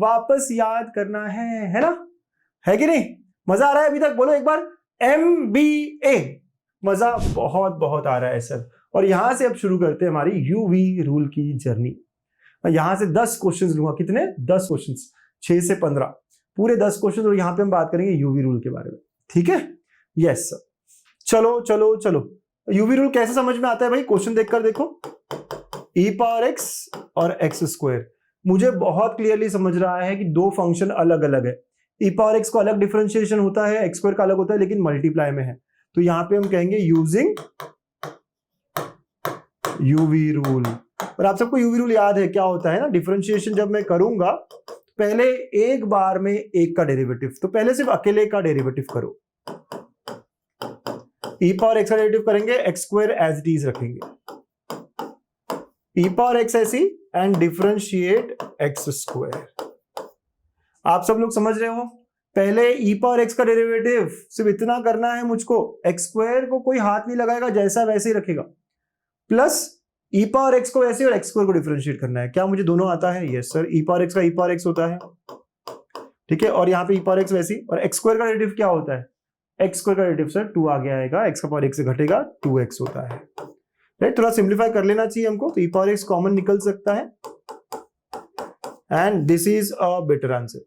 वापस याद करना है ना, है कि नहीं। मजा आ रहा है अभी तक, बोलो एक बार MBA, मजा बहुत बहुत आ रहा है सर। और यहां से अब शुरू करते हैं हमारी यूवी रूल की जर्नी। मैं यहां से 10 क्वेश्चंस लूंगा, कितने, 10 क्वेश्चंस, 6 से 15, पूरे 10 क्वेश्चन, और यहां पे हम बात करेंगे यूवी रूल के बारे में, ठीक है, यस सर। चलो चलो चलो, यूवी रूल कैसे समझ में आता है भाई, क्वेश्चन देखकर देखो, e पावर x और x स्क्वायर, मुझे बहुत क्लियरली समझ रहा है कि दो फंक्शन अलग अलग है, e पावर x को अलग डिफरेंशिएशन होता है, x स्क्वायर का अलग होता है, लेकिन मल्टीप्लाई में है, तो यहां पे हम कहेंगे यूजिंग यूवी रूल। और आप सबको यूवी रूल याद है क्या होता है ना, डिफरेंशिएशन जब मैं करूंगा पहले एक बार में एक का डेरिवेटिव, तो पहले सिर्फ अकेले का डेरिवेटिव करो, e पावर x का डेरिवेटिव करेंगे, x square as it is रखेंगे, e पावर x ऐसी एंड डिफरेंशिएट x स्क्वायर। आप सब लोग समझ रहे हो, पहले e पावर x का डेरिवेटिव सिर्फ इतना करना है मुझको, x स्क्वायर को कोई हाथ नहीं लगाएगा, जैसा वैसे ही रखेगा, प्लस e पावर x को वैसे और x स्क्वायर को डिफरेंशिएट करना है। क्या मुझे दोनों आता है, yes sir, e power x का e पावर x होता है, ठीक है, और यहाँ पे e पावर x वैसी, और x स्क्वायर का डेरिवेटिव क्या होता है, x स्क्वायर का डेरिवेटिव सर 2 आगे आएगा, x का पावर x से घटेगा 2x होता है, राइट। थोड़ा सिंप्लीफाई कर लेना चाहिए हमको, तो e पावर x कॉमन निकल सकता है, and this is a better answer.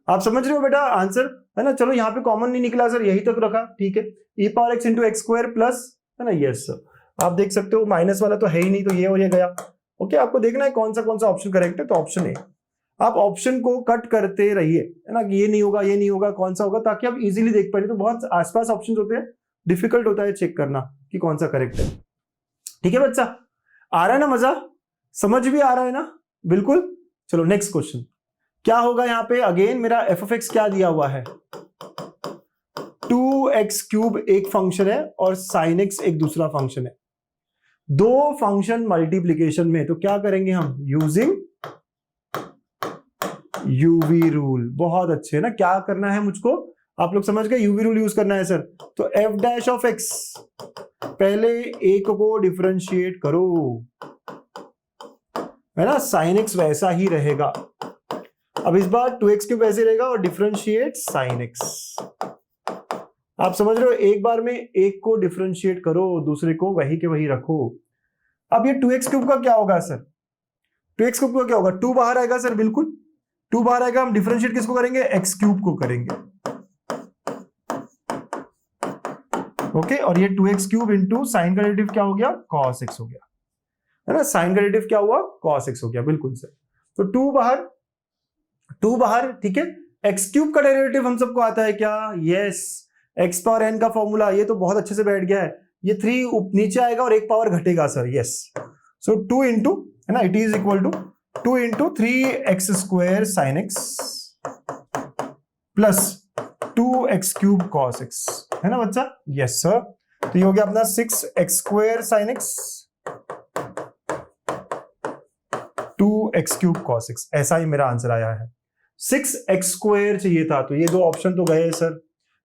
आप समझ रहे हो बेटा आंसर, है ना। चलो यहाँ पे कॉमन नहीं निकला सर, यही तक रखा, ठीक है, e power x into x square plus, है ना, यस सर, आप देख सकते हो माइनस वाला तो है ही नहीं, तो ये और ये गया। ओके, आपको देखना है कौन सा ऑप्शन करेक्ट है, तो ऑप्शन ए। आप ऑप्शन को कट करते रहिए, है ना, कि ये नहीं होगा, ये नहीं होगा, कौन सा होगा, ताकि आप इजीली देख पाए। तो बहुत आसपास ऑप्शंस होते हैं, डिफिकल्ट होता है चेक करना कि कौन सा करेक्ट है। ठीक है बच्चा, आ रहा है ना मजा, समझ भी आ रहा है ना? बिल्कुल। चलो नेक्स्ट क्वेश्चन क्या होगा यहाँ पे। अगेन मेरा एफ ऑफ एक्स क्या दिया हुआ है, 2x³ एक फंक्शन है और sin x एक दूसरा फंक्शन है। दो फंक्शन मल्टीप्लीकेशन में तो क्या करेंगे हम, यूजिंग यूवी रूल। बहुत अच्छे है ना, क्या करना है मुझको, आप लोग समझ गए, यूवी रूल यूज करना है सर। तो एफ डैश ऑफ एक्स, पहले एक को डिफरेंशिएट करो, है ना, sin x वैसा ही रहेगा। अब इस बार 2x³ वैसे रहेगा और डिफरेंशिएट sin x। आप समझ रहे हो, एक बार में एक को डिफरेंशिएट करो, दूसरे को वही के वही रखो। अब ये 2x³ का क्या होगा सर, 2x³ का क्या होगा, 2 बाहर आएगा सर, बिल्कुल 2 बाहर आएगा। हम डिफरेंशिएट किसको करेंगे, x³ को करेंगे। ओके, और ये 2x³ इंटू साइन का डेरिवेटिव क्या हो गया, cos x हो गया, है ना, साइन का डेरिवेटिव क्या हुआ, cos x हो गया, बिल्कुल सर। तो 2 बाहर, ठीक है। x³ का डेरिवेटिव हम सबको आता है क्या, यस, x पावर n का फॉर्मूला, ये तो बहुत अच्छे से बैठ गया है। ये 3 नीचे आएगा और एक पावर घटेगा सर, यस। सो 2 इंटू, है ना, it is equal to 2 into 3x² sin x plus 2x³ cos x, है ना बच्चा, यस सर। तो ये हो गया अपना 6x² sin x 2x³ cos x, ऐसा ही मेरा आंसर आया है। 6x² चाहिए था, तो ये दो ऑप्शन तो गए सर।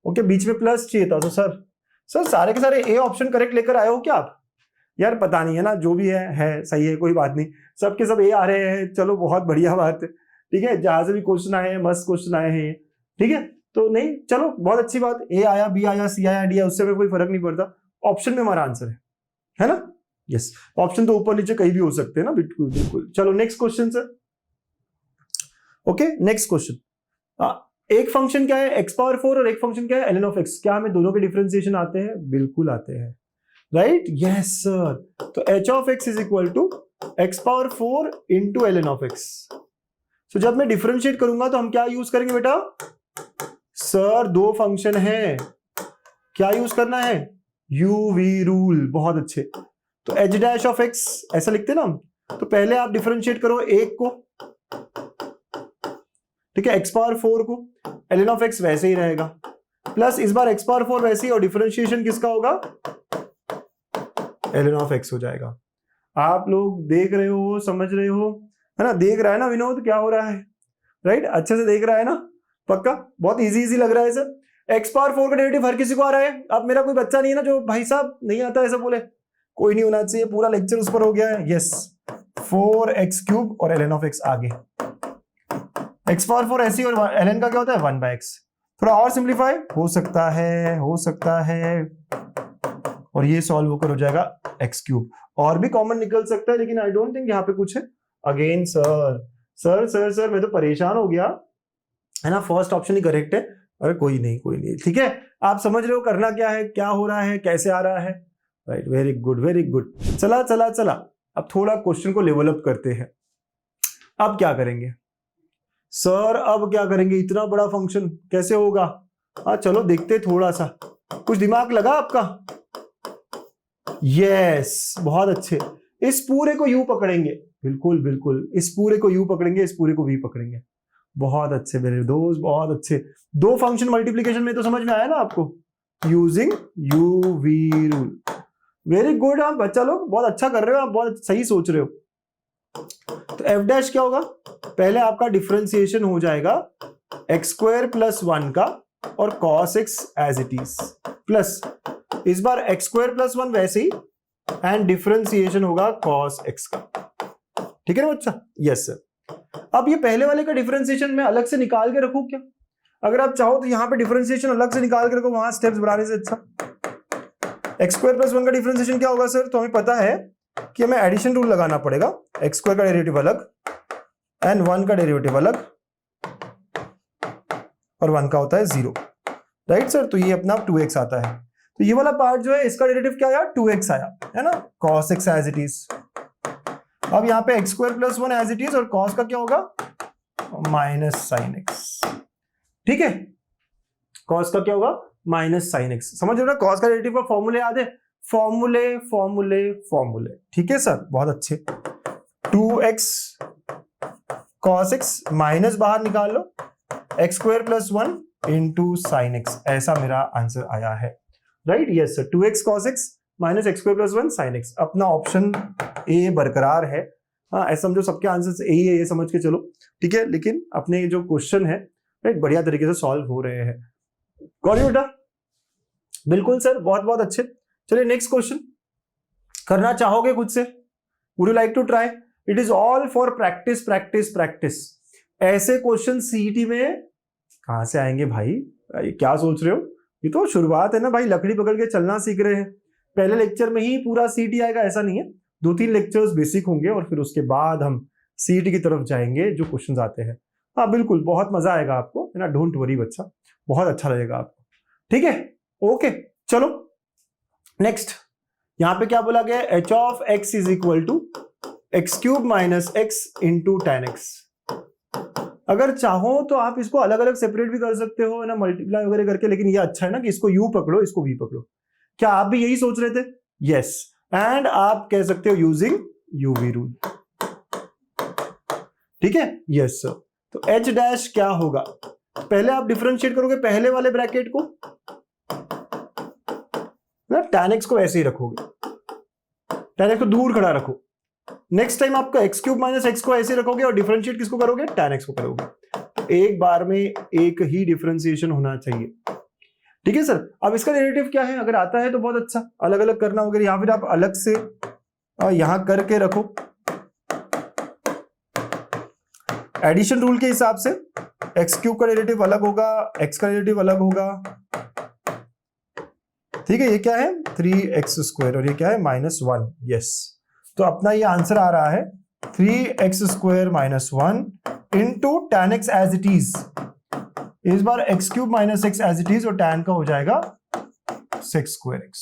ओके, बीच में प्लस चाहिए था, तो सर सारे के सारे ए ऑप्शन करेक्ट लेकर आए हो क्या आप? यार पता नहीं, है ना, जो भी है सही है, कोई बात नहीं, सबके सब ए आ रहे हैं, चलो बहुत बढ़िया बात है। ठीक है, जहां से भी क्वेश्चन आए हैं, मस्त क्वेश्चन आए हैं, ठीक है, तो नहीं, चलो बहुत अच्छी बात, ए आया, बी आया, सी आया, डी आया, उससे में कोई फर्क नहीं पड़ता, ऑप्शन में हमारा आंसर है ना, यस। ऑप्शन तो ऊपर नीचे कहीं भी हो सकते हैं ना, बिल्कुल बिल्कुल। चलो next question sir. Okay, next question, एक फंक्शन क्या है x पावर 4 और एक फंक्शन क्या है ln ऑफ x, क्या हमें दोनों के डिफरेंशिएशन आते हैं, बिल्कुल आते हैं, राइट, यस सर। तो h of x is equal to x power 4 into ln of x। तो जब मैं डिफरेंशिएट करूंगा तो हम क्या यूज करेंगे बेटा, सर दो फंक्शन है, क्या यूज करना है, यूवी रूल, बहुत अच्छे। तो h डैश ऑफ x ऐसा लिखते ना हम, तो पहले आप डिफरेंशिएट करो एक को, ठीक है, x पावर 4 को, ln ऑफ x वैसे ही रहेगा, प्लस इस बार x पावर 4 वैसे ही, और डिफरेंशिएशन किसका होगा, ln ऑफ x हो जाएगा। आप लोग देख रहे हो, समझ रहे हो, है ना, देख रहा है ना विनोद क्या हो रहा है, राइट, अच्छे से देख रहा है ना, पक्का, बहुत इजी लग रहा है सर। x पावर 4 का डेरिवेटिव हर किसी को आ रहा है। अब मेरा कोई बच्चा नहीं है ना जो भाई साहब नहीं आता ऐसा बोले, कोई नहीं होना चाहिए, पूरा लेक्चर उस पर हो गया है, यस। 4x³ और ln ऑफ x आगे, x पावर 4 ऐसी, और ln का क्या होता है 1/x। थोड़ा और सिंप्लीफाई हो सकता है, और ये सॉल्व होकर हो जाएगा x³, और भी कॉमन निकल सकता है, लेकिन आई डोंट थिंक यहाँ पे कुछ है। अगेन सर मैं तो परेशान हो गया, है ना, फर्स्ट ऑप्शन ही करेक्ट है। अरे कोई नहीं, ठीक है, आप समझ रहे हो करना क्या है, क्या हो रहा है, कैसे आ रहा है, राइट, वेरी गुड। चला, अब थोड़ा क्वेश्चन को लेवल अप करते हैं। अब क्या करेंगे सर, अब क्या करेंगे, इतना बड़ा फंक्शन कैसे होगा, हाँ चलो देखते, थोड़ा सा कुछ दिमाग लगा आपका, यस, बहुत अच्छे। इस पूरे को यू पकड़ेंगे, बिल्कुल, इस पूरे को यू पकड़ेंगे, इस पूरे को वी पकड़ेंगे, बहुत अच्छे मेरे दोस्त, बहुत अच्छे। दो फंक्शन मल्टीप्लीकेशन में तो समझ में आया ना आपको, using U V rule, very good. आप बच्चा लोग बहुत अच्छा कर रहे हो, आप बहुत सही सोच रहे हो। तो एफ डैश क्या होगा, पहले आपका डिफरेंशिएशन हो जाएगा x² + 1 का और cos x as it is, plus इस बार x² + 1 वैसे ही, एंड डिफरेंशिएशन होगा cos x का, ठीक है ना बच्चा, यस सर। अब ये पहले वाले का डिफरेंशिएशन मैं अलग से निकाल के रखूं क्या, अगर आप चाहो तो यहां पे डिफरेंशिएशन अलग से निकाल के रखो, वहां स्टेप्स बढ़ाने से अच्छा। x² + 1 का डिफरेंशिएशन क्या होगा सर, तो हमें पता है कि हमें एडिशन रूल लगाना पड़ेगा, x² का डेरिवेटिव अलग एंड 1 का डेरिवेटिव अलग, और 1 का होता है 0, राइट सर। तो ये अपना 2x आता है। तो ये वाला पार्ट जो है इसका डेरिवेटिव क्या आया, 2x आया, है ना, cos x as it is. अब यहाँ पे x square plus 1 as it is, और cos का क्या होगा, माइनस साइन एक्स। ठीक है, cos का क्या होगा, माइनस साइन एक्स। समझ रहे हो ना, cos का डेरिवेटिव का फॉर्मूले याद है, फॉर्मूले फॉर्मूले फॉर्मूले। ठीक है सर, बहुत अच्छे। 2x cos x माइनस बाहर निकाल लो, x square plus 1 into sine x, ऐसा मेरा आंसर आया है। Right, yes sir, 2x cos x minus x square plus 1 sine x. अपना ऑप्शन ए बरकरार है। हाँ, ऐसा समझो सबके आंसर ए ही है, ये समझ के चलो। ठीक है, लेकिन अपने जो क्वेश्चन है राइट बढ़िया तरीके से सॉल्व हो रहे हैं। गॉट इट बेटा? बिल्कुल सर, बहुत बहुत अच्छे। चलिए नेक्स्ट क्वेश्चन करना चाहोगे खुद से? Would you like to try? It is all for practice practice practice. ऐसे क्वेश्चन सीईटी में कहां से आएंगे भाई? क्या सोच रहे हो? ये तो शुरुआत है ना भाई, लकड़ी पकड़ के चलना सीख रहे हैं। पहले लेक्चर में ही पूरा सीईटी आएगा ऐसा नहीं है, 2-3 लेक्चर्स बेसिक होंगे और फिर उसके बाद हम सीईटी की तरफ जाएंगे जो क्वेश्चंस आते हैं। हाँ बिल्कुल, बहुत मजा आएगा आपको, है ना, डोंट वरी बच्चा, बहुत अच्छा लगेगा आपको। ठीक है, ओके, चलो नेक्स्ट। यहां पे क्या बोला गया, h of x is equal to x cube minus x into ten x. अगर चाहो तो आप इसको अलग अलग सेपरेट भी कर सकते हो, है ना, मल्टीप्लाई वगैरह करके, लेकिन ये अच्छा है ना कि इसको यू पकड़ो, इसको वी पकड़ो। क्या आप भी यही सोच रहे थे? यस, एंड आप कह सकते हो यूजिंग यूवी रूल। ठीक है, यस सर। तो एच डैश क्या होगा, पहले आप डिफरेंशिएट करोगे पहले वाले ब्रैकेट को ना, tan x को ऐसे ही रखोगे, tan x को दूर खड़ा रखो। नेक्स्ट टाइम आपका x क्यूब माइनस एक्स को ऐसे रखोगे और डिफरेंशिएट किसको करोगे, tan x को करोगे। तो एक बार में एक ही डिफरेंशिएशन होना चाहिए। ठीक है सर, अब इसका डेरिवेटिव क्या है, अगर आता है तो बहुत अच्छा, अलग अलग करना वगैरह, या फिर आप अलग से यहां करके रखो। एडिशन रूल के हिसाब से एक्स क्यूब का डेरिवेटिव अलग होगा, एक्स का डेरिवेटिव अलग होगा। ठीक है, ये क्या है 3x स्क्वायर और ये क्या है -1। यस, तो अपना ये आंसर आ रहा है 3x square -1 into tan x as it is. इस बार x cube minus x as it is और tan का हो जाएगा 6 स्क्वायर x।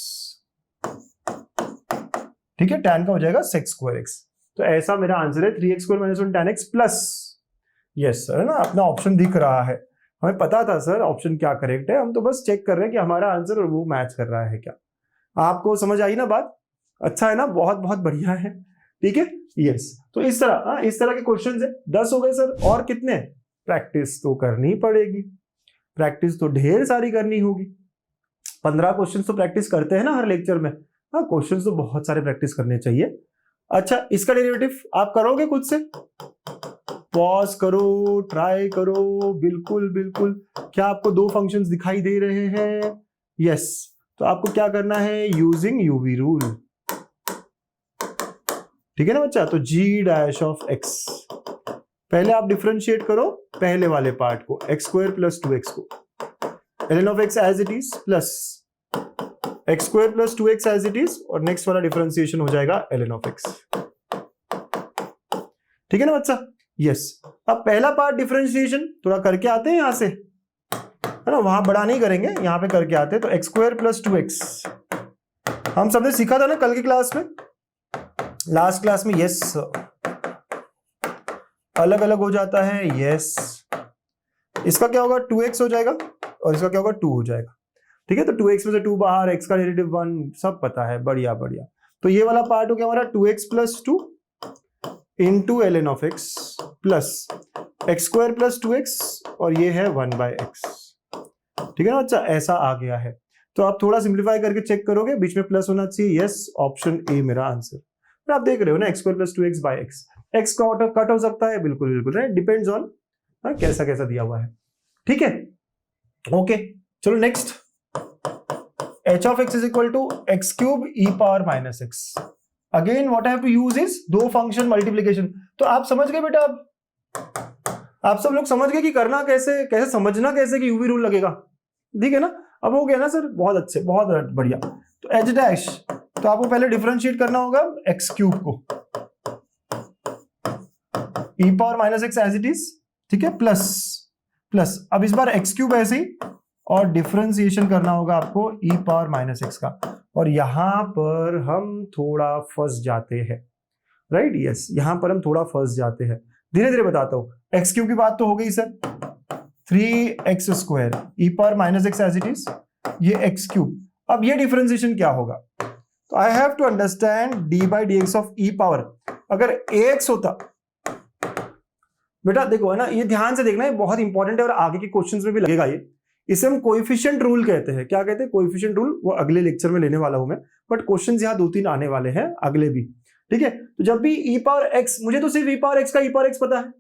ठीक है, tan का हो जाएगा 6 स्क्वायर x। तो ऐसा मेरा आंसर है 3x square -1 tan x plus, yes sir, है ना, अपना ऑप्शन दिख रहा है। हमें पता था सर ऑप्शन क्या करेक्ट है, हम तो बस चेक कर रहे हैं कि हमारा आंसर और वो मैच कर रहा है क्या। आपको समझ आई ना बात? अच्छा है ना, बहुत बहुत बढ़िया है। ठीक है, यस। तो इस तरह के क्वेश्चन है। 10 हो गए सर, और कितने? प्रैक्टिस तो करनी पड़ेगी, प्रैक्टिस तो ढेर सारी करनी होगी। 15 क्वेश्चन तो प्रैक्टिस करते हैं ना हर लेक्चर में। हाँ, क्वेश्चन तो बहुत सारे प्रैक्टिस करने चाहिए। अच्छा, इसका डेरिवेटिव आप करोगे खुद से? पॉज करो, ट्राई करो, बिल्कुल बिल्कुल। क्या आपको 2 फंक्शंस दिखाई दे रहे हैं? यस, तो आपको क्या करना है, यूजिंग यूवी रूल। ठीक है ना बच्चा? तो g डैश ऑफ x, पहले आप डिफरेंशिएट करो पहले वाले पार्ट को, x स्क्वायर प्लस 2x को, ln of x as it is plus x square plus 2x as it is, और नेक्स्ट वाला डिफरेंशिएशन हो जाएगा ln ऑफ x। ठीक है ना बच्चा? यस। अब पहला पार्ट डिफरेंशिएशन थोड़ा करके आते हैं यहां से, है ना, वहां बड़ा नहीं करेंगे, यहां पे करके आते हैं। तो x स्क्वायर प्लस 2x हम सबने सीखा था ना कल की क्लास में, लास्ट क्लास में। यस, अलग अलग हो जाता है। यस, इसका क्या होगा, 2x हो जाएगा और इसका क्या होगा, 2 हो जाएगा। ठीक है, तो 2x में से 2 बाहर, x का डेरिवेटिव 1, सब पता है, बढ़िया बढ़िया। तो ये वाला पार्ट हो गया हमारा 2x plus 2 into ln of x plus x square plus 2x, और ये है 1/x। ठीक है ना बच्चा, ऐसा आ गया है। तो आप थोड़ा सिंप्लीफाई करके चेक करोगे, बीच में प्लस होना चाहिए। यस, ऑप्शन ए मेरा आंसर। तो आप देख रहे हो ना, x square plus 2x by x, x cut हो सकता है, बिल्कुल बिल्कुल, राइट, डिपेंड्स ऑन कैसा कैसा दिया हुआ है। ठीक है, ओके, चलो next. h of x is equal to x cube e power minus x. Again what I have to use is 2 function multiplication. तो आप समझ गए बेटा, आप सब लोग समझ गए कि करना कैसे, कैसे समझना कैसे कि यूवी रूल लगेगा। ठीक है ना, अब हो गया ना सर, बहुत अच्छे, बहुत बढ़िया। तो एच डैश, तो आपको पहले डिफरेंशिएट करना होगा एक्स क्यूब को, e power minus x as it is. ठीक है, प्लस प्लस, अब इस बार एक्स क्यूब ऐसे ही और डिफरेंशिएशन करना होगा आपको e पावर माइनस एक्स का। और यहां पर हम थोड़ा फंस जाते हैं, राइट, यस, यहां पर हम थोड़ा फंस जाते हैं। धीरे धीरे बताता हूं। एक्स क्यूब की बात तो हो गई sir, 3x square e power minus x as it is, ये एक्स क्यूब। अब ये डिफरेंशिएशन क्या होगा, तो I have to understand d by d x of e power. अगर ax होता, बेटा देखो है ना, ये ध्यान से देखना, ये बहुत इंपॉर्टेंट है और आगे के क्वेश्चंस में भी लगेगा ये। इसे हम कोएफिशिएंट रूल कहते हैं। क्या कहते हैं? Coefficient rule. वो अगले लेक्चर में लेने वाला हूं मैं, बट क्वेश्चंस यहाँ 2-3 आने वाले हैं अगले भी, ठीक है। तो जब भी e पावर एक्स, मुझे तो सिर्फ e पावर एक्स का e पावर एक्स पता है,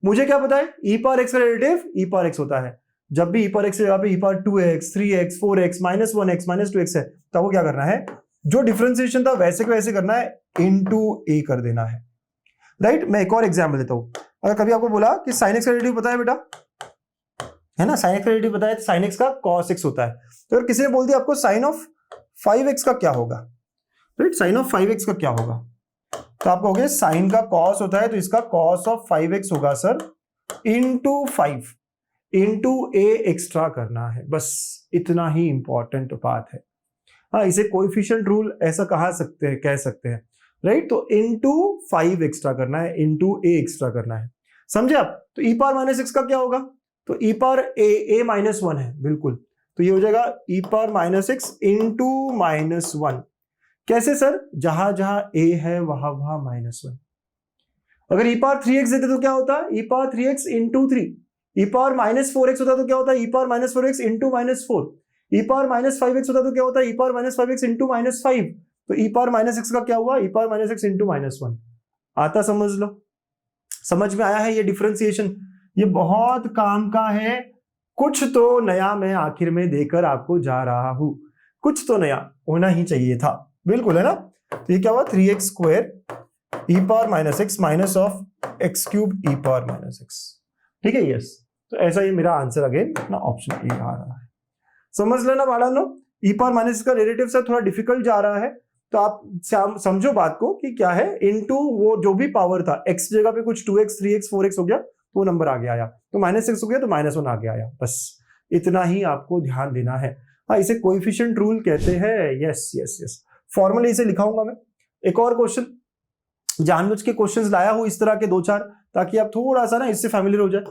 मुझे क्या पता है, e पावर एक्स का रिलेटिव e पावर एक्स होता है। जब भी e पावर एक्स की जगह पे e power 2x 3x 4x -1x -2x है, तो आपको क्या करना है, जो डिफरेंशिएशन था वैसे के वैसे करना है, इनटू a कर देना है, राइट। मैं एक और एग्जांपल देता हूं। अगर कभी आपको बोला कि sin x का रिलेटिव पता है बेटा, है ना, sin x का रिलेटिव पता है, तो sin x का cos x होता है। तो अगर किसी ने बोल दिया आपको sin ऑफ 5x का क्या होगा, राइट, sin ऑफ 5x का क्या होगा, तो आप कहोगे sin का cos होता है, तो इसका cos ऑफ 5x होगा sir into 5 into a extra करना है, बस इतना ही इंपॉर्टेंट बात है। हाँ, इसे कोएफिशिएंट रूल ऐसा कह सकते हैं, राइट। तो इनटू 5 एक्स्ट्रा करना है, इनटू a एक्स्ट्रा करना है, समझे आप। तो e पावर माइनस एक्स का क्या होगा, तो e पावर a माइनस 1 है, बिल्कुल, तो ये हो जाएगा e power minus x into -1। कैसे सर, जहां जहां a है वहां वहां -1। अगर e पावर 3x देते तो क्या होता, e power 3x into 3। e power -4x होता तो क्या होता, e power -4x into -4। e power -5x होता तो क्या होता, e पावर -5x इंटू -5। तो e पावर माइनस एक्स का क्या हुआ, e power minus x into -1। आता समझ लो, समझ में आया है ये डिफरेंशिएशन, ये बहुत काम का है। कुछ तो नया मैं आखिर में देकर आपको जा रहा हूं, कुछ तो नया होना ही चाहिए था, बिल्कुल, है ना। तो ये क्या हुआ, 3x square e power minus x minus of x cube e power minus x, ठीक है, यस। तो ऐसा ये मेरा आंसर अगेन ना ऑप्शन ए आ रहा है। समझ लेना वाला नो, e पावर माइनस का रिलेटिव से थोड़ा डिफिकल्ट जा रहा है, तो आप समझो बात को कि क्या है, इनटू वो जो भी पावर था, x जगह पे कुछ 2x 3x 4x हो गया, तो वो नंबर आगे आया, तो -6 हो गया तो -1 आगे आया, बस इतना ही आपको ध्यान देना है। हाँ, इसे कोएफिशिएंट रूल कहते हैं, यस यस यस, फॉर्मूले इसे लिखाऊंगा मैं। एक और क्वेश्चन, जानबूझ के क्वेश्चंस लाया हूं इस तरह के 2-4, ताकि आप थोड़ा सा ना इससे फैमिलियर हो जाए।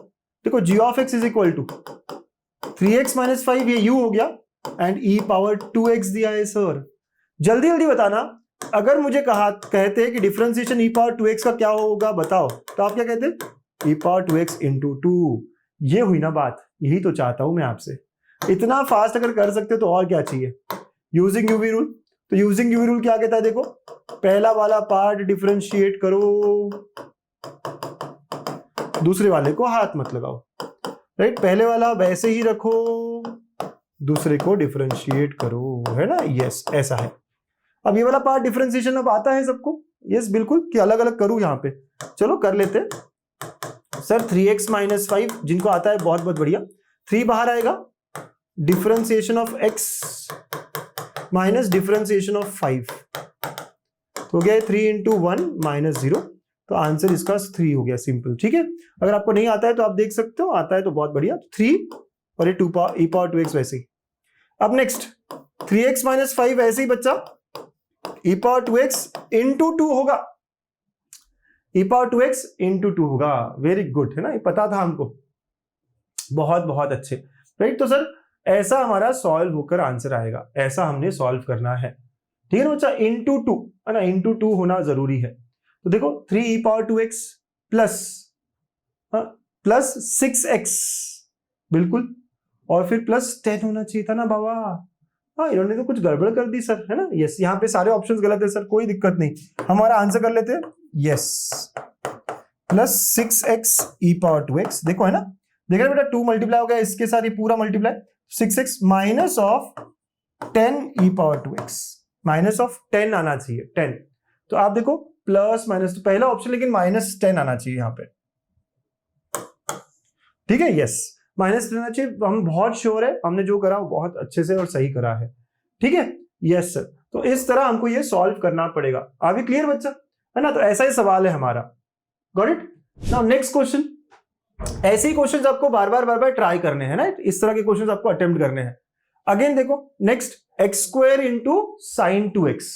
देखो, g of x is equal to 3x - 5, ये u हो गया, एंड e पावर 2x दिया है सर। जल्दी जल्दी बताना, अगर मुझे कहते हैं कि डिफरेंशिएशन e पावर 2x का क्या होगा बताओ, तो आप क्या कहते, e पावर 2x इंटू 2। ये हुई ना बात, यही तो चाहता हूं मैं आपसे। इतना फास्ट अगर कर सकते हो तो और क्या चाहिए। यूजिंग यूवी रूल, तो यूजिंग यूवी रूल क्या कहता है, देखो, पहला वाला पार्ट डिफरेंशिएट करो, दूसरे वाले को हाथ मत लगाओ, राइट, पहले वाला वैसे ही रखो, दूसरे को डिफरेंशिएट करो, है ना, यस, ऐसा है। अब ये वाला पार्ट डिफरेंशिएशन अब आता है सबको, यस बिल्कुल, कि अलग अलग करूं यहाँ पे, चलो कर लेते हैं सर। 3x - 5 जिनको आता है बहुत बहुत बढ़िया, 3 बाहर आएगा, differentiation of x minus differentiation of 5 हो गया 3 इंटू 1 -0, तो आंसर इसका 3 हो गया, सिंपल, ठीक है। अगर आपको नहीं आता है तो आप देख सकते हो, आता है तो बहुत बढ़िया, 3 और ये e पावर 2x वैसे ही। अब नेक्स्ट 3x - 5 ऐसे ही बच्चा, e पावर 2x इंटू 2 होगा, e पावर 2x इंटू 2 होगा, वेरी गुड, है ना, ये पता था हमको, बहुत बहुत अच्छे, राइट। तो सर ऐसा हमारा सॉल्व होकर आंसर आएगा, ऐसा हमने सॉल्व करना है, ठीक है ना बच्चा, इंटू 2, है ना, इंटू 2 होना जरूरी है। तो देखो 3e power 2x plus 6x, बिल्कुल, और फिर प्लस 10 होना चाहिए था ना बाबा। हाँ, इन्होंने तो कुछ गड़बड़ कर दी सर, है ना, यस, यहाँ पे सारे ऑप्शंस गलत है सर, कोई दिक्कत नहीं, हमारा आंसर कर लेते हैं, yes, plus 6x e power 2x, देखो, है ना, देख रहे बेटा, 2 मल्टीप्लाई हो गया इसके साथ, ये पूरा multiply, 6x minus of 10 e power 2x, minus of 10 आना चाहिए, 10, तो आप देखो प्लस माइनस, तो पहला ऑप्शन लेकिन -10 आना चाहिए यहाँ पे, ठीक है, यस, -10 आना चाहिए, हम बहुत श्योर है, हमने जो करा वो बहुत अच्छे से और सही करा है, ठीक है, यस सर। तो इस तरह हमको ये सॉल्व करना पड़ेगा, आगे क्लियर बच्चा, है ना। तो ऐसा ही सवाल है हमारा, got it. Now next question, ऐसे ही क्वेश्चंस आपको बार बार ट्राई करने हैं ना, इस तरह के क्वेश्चंस आपको अटेम्प्ट करने हैं। अगेन देखो next, x square into sine 2x,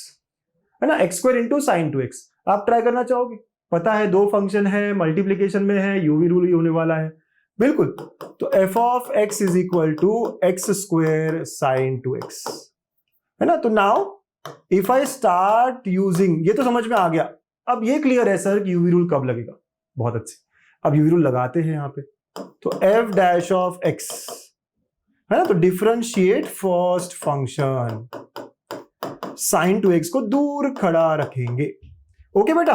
है ना, x square into sine 2x आप ट्राई करना चाहोगे? पता है दो फंक्शन है, मल्टीप्लीकेशन में है, यूवी रूल ही होने वाला है, बिल्कुल। तो f of x is equal to x square sine 2x, है ना। तो now if I start using, ये तो समझ में आ गया। अब ये क्लियर है सर कि यूवी रूल कब लगेगा, बहुत अच्छे। अब यूवी रूल लगाते हैं यहां पे, तो एफ डैश ऑफ एक्स, है ना, तो differentiate first function, sign 2x को दूर खड़ा रखेंगे। ओके बेटा,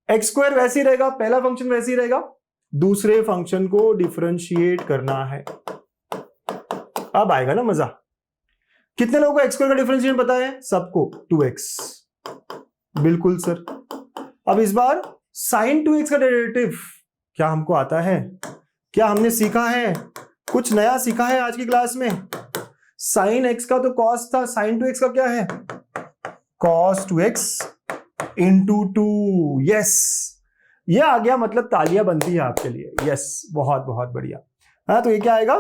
एक्स स्क्वायर वैसे ही रहेगा, पहला फंक्शन वैसे ही रहेगा, दूसरे फंक्शन को डिफरेंशिएट करना है। अब आएगा ना मजा। कितने लोगों को एक्स स्क्वायर का डिफरेंशिएट पता है? सबको, 2x, बिल्कुल सर। अब इस बार साइन 2x का डेरिवेटिव क्या हमको आता है? क्या हमने सीखा है? कुछ नया सीखा है आज की क्लास में? साइन x का तो कॉस था, साइन 2x का क्या है? Cos 2x into 2। यस, ये आ गया, मतलब तालियां बनती है आपके लिए। यस, बहुत बहुत बढ़िया। हाँ, तो ये क्या आएगा?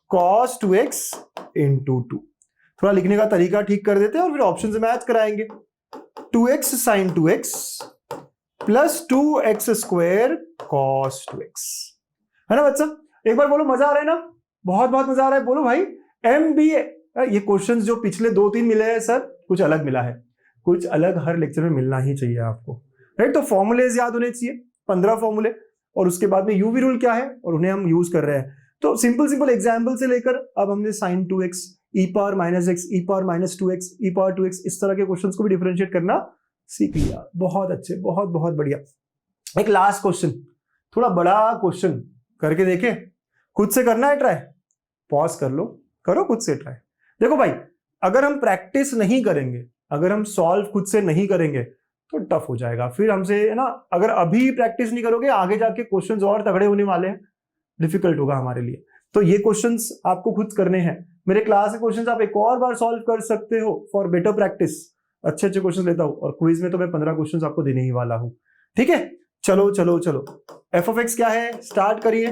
Cos 2x into 2। थोड़ा लिखने का तरीका ठीक कर देते हैं और फिर ऑप्शन से मैच कराएंगे। 2x sign 2x plus 2x square cos 2x, है ना बच्चा? एक बार बोलो, मजा आ रहा है ना? बहुत बहुत मजा आ रहा है, बोलो भाई। MBA, ये क्वेश्चंस जो पिछले 2-3 मिले हैं सर, कुछ अलग मिला है, कुछ अलग हर लेक्चर में मिलना ही चाहिए आपको, राइट? तो फॉर्मूलेज याद होने चाहिए, 15 फॉर्मूले, और उसके बाद में यूवी रूल क्या है और उन्हें हम यूज कर रहे हैं। तो सिंपल एग्जाम्पल से लेकर अब हमने sine 2x, e power minus x, e power minus 2x, e power 2x, इस तरह के क्वेश्चंस को भी डिफरेंशिएट करना सीख लिया। बहुत अच्छे, बहुत बहुत बढ़िया। एक लास्ट क्वेश्चन, थोड़ा बड़ा क्वेश्चन करके देखे, खुद से करना है ट्राई, पॉज कर लो, करो खुद से ट्राई। देखो भाई, अगर हम प्रैक्टिस नहीं करेंगे, अगर हम सॉल्व खुद से नहीं करेंगे तो टफ हो जाएगा फिर हमसे, है ना। अगर अभी प्रैक्टिस नहीं करोगे, आगे जाके क्वेश्चंस और तगड़े होने वाले हैं, डिफिकल्ट होगा हमारे लिए। तो ये क्वेश्चंस आपको खुद करने हैं। मेरे क्लास के क्वेश्चंस आप एक और बार सॉल्व कर सकते हो फॉर बेटर प्रैक्टिस। अच्छे अच्छे क्वेश्चंस लेता हूं, और क्विज में तो मैं 15 क्वेश्चंस आपको देने ही वाला हूं, ठीक है? चलो चलो चलो, एफ ऑफ एक्स क्या है? स्टार्ट करिए।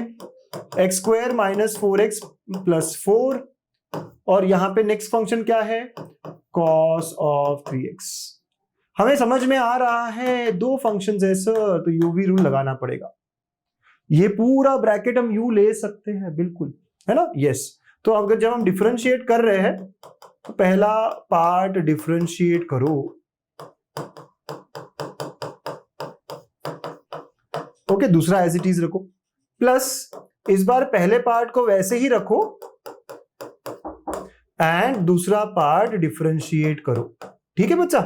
X square minus 4x plus 4, और यहां पे नेक्स्ट फंक्शन क्या है? Cos of 3x। हमें समझ में आ रहा है दो फंक्शंस है सर, तो यूवी रूल लगाना पड़ेगा। ये पूरा ब्रैकेट हम यू ले सकते हैं, बिल्कुल, है ना? यस। तो अगर जब हम डिफरेंशिएट कर रहे हैं तो पहला पार्ट डिफरेंशिएट करो, ओके, दूसरा एज इट इज रखो, प्लस इस बार पहले पार्ट को वैसे ही रखो एंड दूसरा पार्ट डिफरेंशिएट करो, ठीक है बच्चा?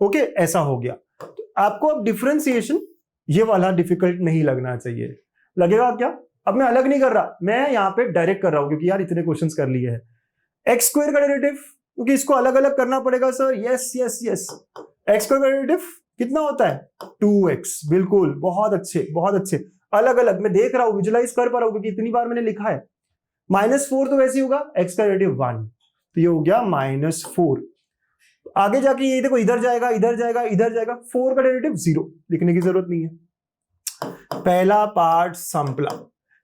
ओके, ऐसा हो गया। तो आपको अब डिफरेंशिएशन ये वाला डिफिकल्ट नहीं लगना चाहिए। लगेगा क्या? अब मैं अलग नहीं कर रहा, मैं यहां पे डायरेक्ट कर रहा हूं, क्योंकि यार इतने क्वेश्चंस कर लिए हैं। एक्स स्क्वायर का डेरिवेटिव, क्योंकि इसको अलग अलग करना पड़ेगा sir. Yes yes yes, x square का डेरिवेटिव कितना होता है? 2x, बिल्कुल, बहुत अच्छे बहुत अच्छे। अलग अलग मैं देख रहा हूं, विजुलाइज कर पा रहा हूं, क्योंकि इतनी बार मैंने लिखा है। -4 तो वैसे ही होगा, एक्स का डेरिवेटिव 1, तो ये हो गया -4। आगे जाके ये देखो, इधर जाएगा इधर जाएगा इधर जाएगा, 4 का डेरिवेटिव 0, लिखने की जरूरत नहीं है। पहला पार्ट संपला।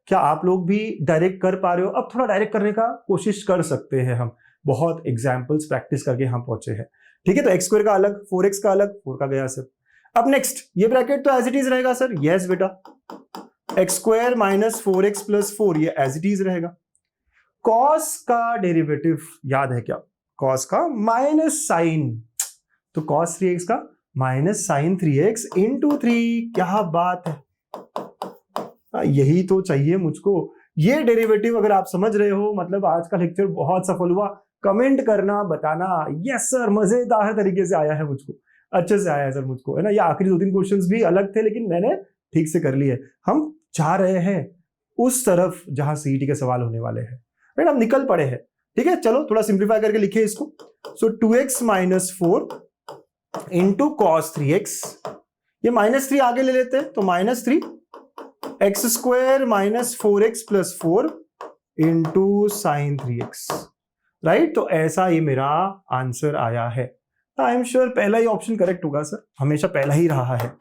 क्या आप लोग भी डायरेक्ट कर पा रहे हो? अब थोड़ा डायरेक्ट करने का कोशिश कर सकते हैं हम, बहुत एग्जाम्पल्स प्रैक्टिस करके हम पहुंचे हैं, ठीक है? तो एक्स स्क्वायर का अलग, 4x का अलग, 4 का गया सर। अब नेक्स्ट, ये ब्रैकेट तो एज इट इज रहेगा सर। यस बेटा, x square minus 4x plus 4, ये एज इट इज रहेगा। कॉस का डेरिवेटिव याद है क्या? कॉस का माइनस साइन, तो कॉस 3x का माइनस साइन 3x इंटू 3। क्या बात है, यही तो चाहिए मुझको। ये डेरिवेटिव अगर आप समझ रहे हो, मतलब आज का लेक्चर बहुत सफल हुआ। कमेंट करना, बताना यस सर, मजेदार तरीके से आया है मुझको, अच्छे से आया है सर मुझको, है ना। ये आखिरी 2-3 क्वेश्चंस भी अलग थे, लेकिन मैंने ठीक से कर लिए। हम जा रहे हैं उस तरफ जहां सीईटी के सवाल होने वाले हैं, राइट? हम निकल पड़े हैं, ठीक है? चलो थोड़ा सिंप्लीफाई करके लिखिए इसको। सो 2x minus 4 into cos 3x, ये -3 आगे ले लेते हैं, तो -3 x square minus 4x plus 4 into sine 3x, right? तो ऐसा ये मेरा आंसर आया है। आई एम श्योर पहला ही ऑप्शन करेक्ट होगा सर, हमेशा पहला ही रहा है।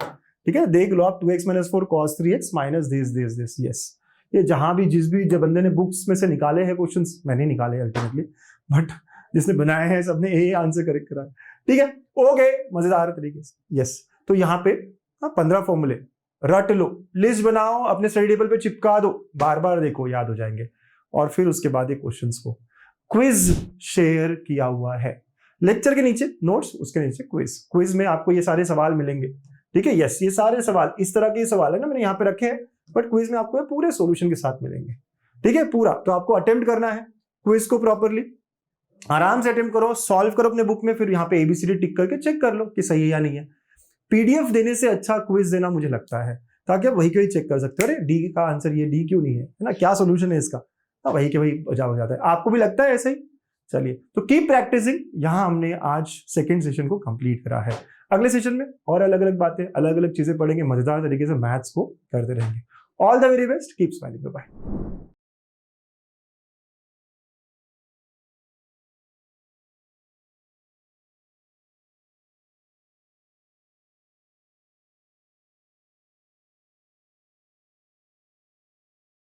ठीक है, देख लो आप 2x - 4 cos 3x minus this yes. ये जहां भी जिस भी जब बंदे ने बुक्स में से निकाले हैं क्वेश्चंस, मैंने निकाले अल्टीमेटली, बट जिसने बनाए हैं सबने यही आंसर करेक्ट करा। ठीक है, ओके, मजेदार तरीके से यस। तो यहाँ पे 15 फॉर्मूले रट लो, लिस्ट बनाओ, अपने स्टडी टेबल पे चिपका दो, बार बार देखो, याद हो जाएंगे। और फिर उसके बाद ये क्वेश्चंस को क्विज शेयर किया हुआ है लेक्चर के नीचे, नोट्स उसके नीचे क्विज में आपको ये सारे सवाल मिलेंगे। ठीक है, यस, ये सारे सवाल इस तरह के सवाल है ना, मैंने यहाँ पे रखे हैं, बट क्विज में आपको पूरे सॉल्यूशन के साथ मिलेंगे। ठीक है, पूरा। तो आपको अटेम्प्ट करना है क्विज को प्रॉपरली, आराम से अटेम्प्ट करो, सॉल्व करो अपने बुक में, फिर यहाँ पे ABCD टिक करके चेक कर लो कि सही है या नहीं है। PDF देने से अच्छा क्विज देना मुझे लगता है, ताकि आप वही के वही चेक कर सकते हो, अरे डी का आंसर ये, डी क्यों नहीं है ना, क्या सोल्यूशन है इसका, वही के वही हो जाता है। आपको भी लगता है ऐसे ही? चलिए, तो कीप प्रैक्टिसिंग। यहाँ हमने आज सेकेंड सेशन को कंप्लीट करा है। अगले सेशन में और अलग अलग बातें, अलग अलग चीजें पढ़ेंगे, मजेदार तरीके से मैथ्स को करते रहेंगे। All the very best, keep smiling, bye.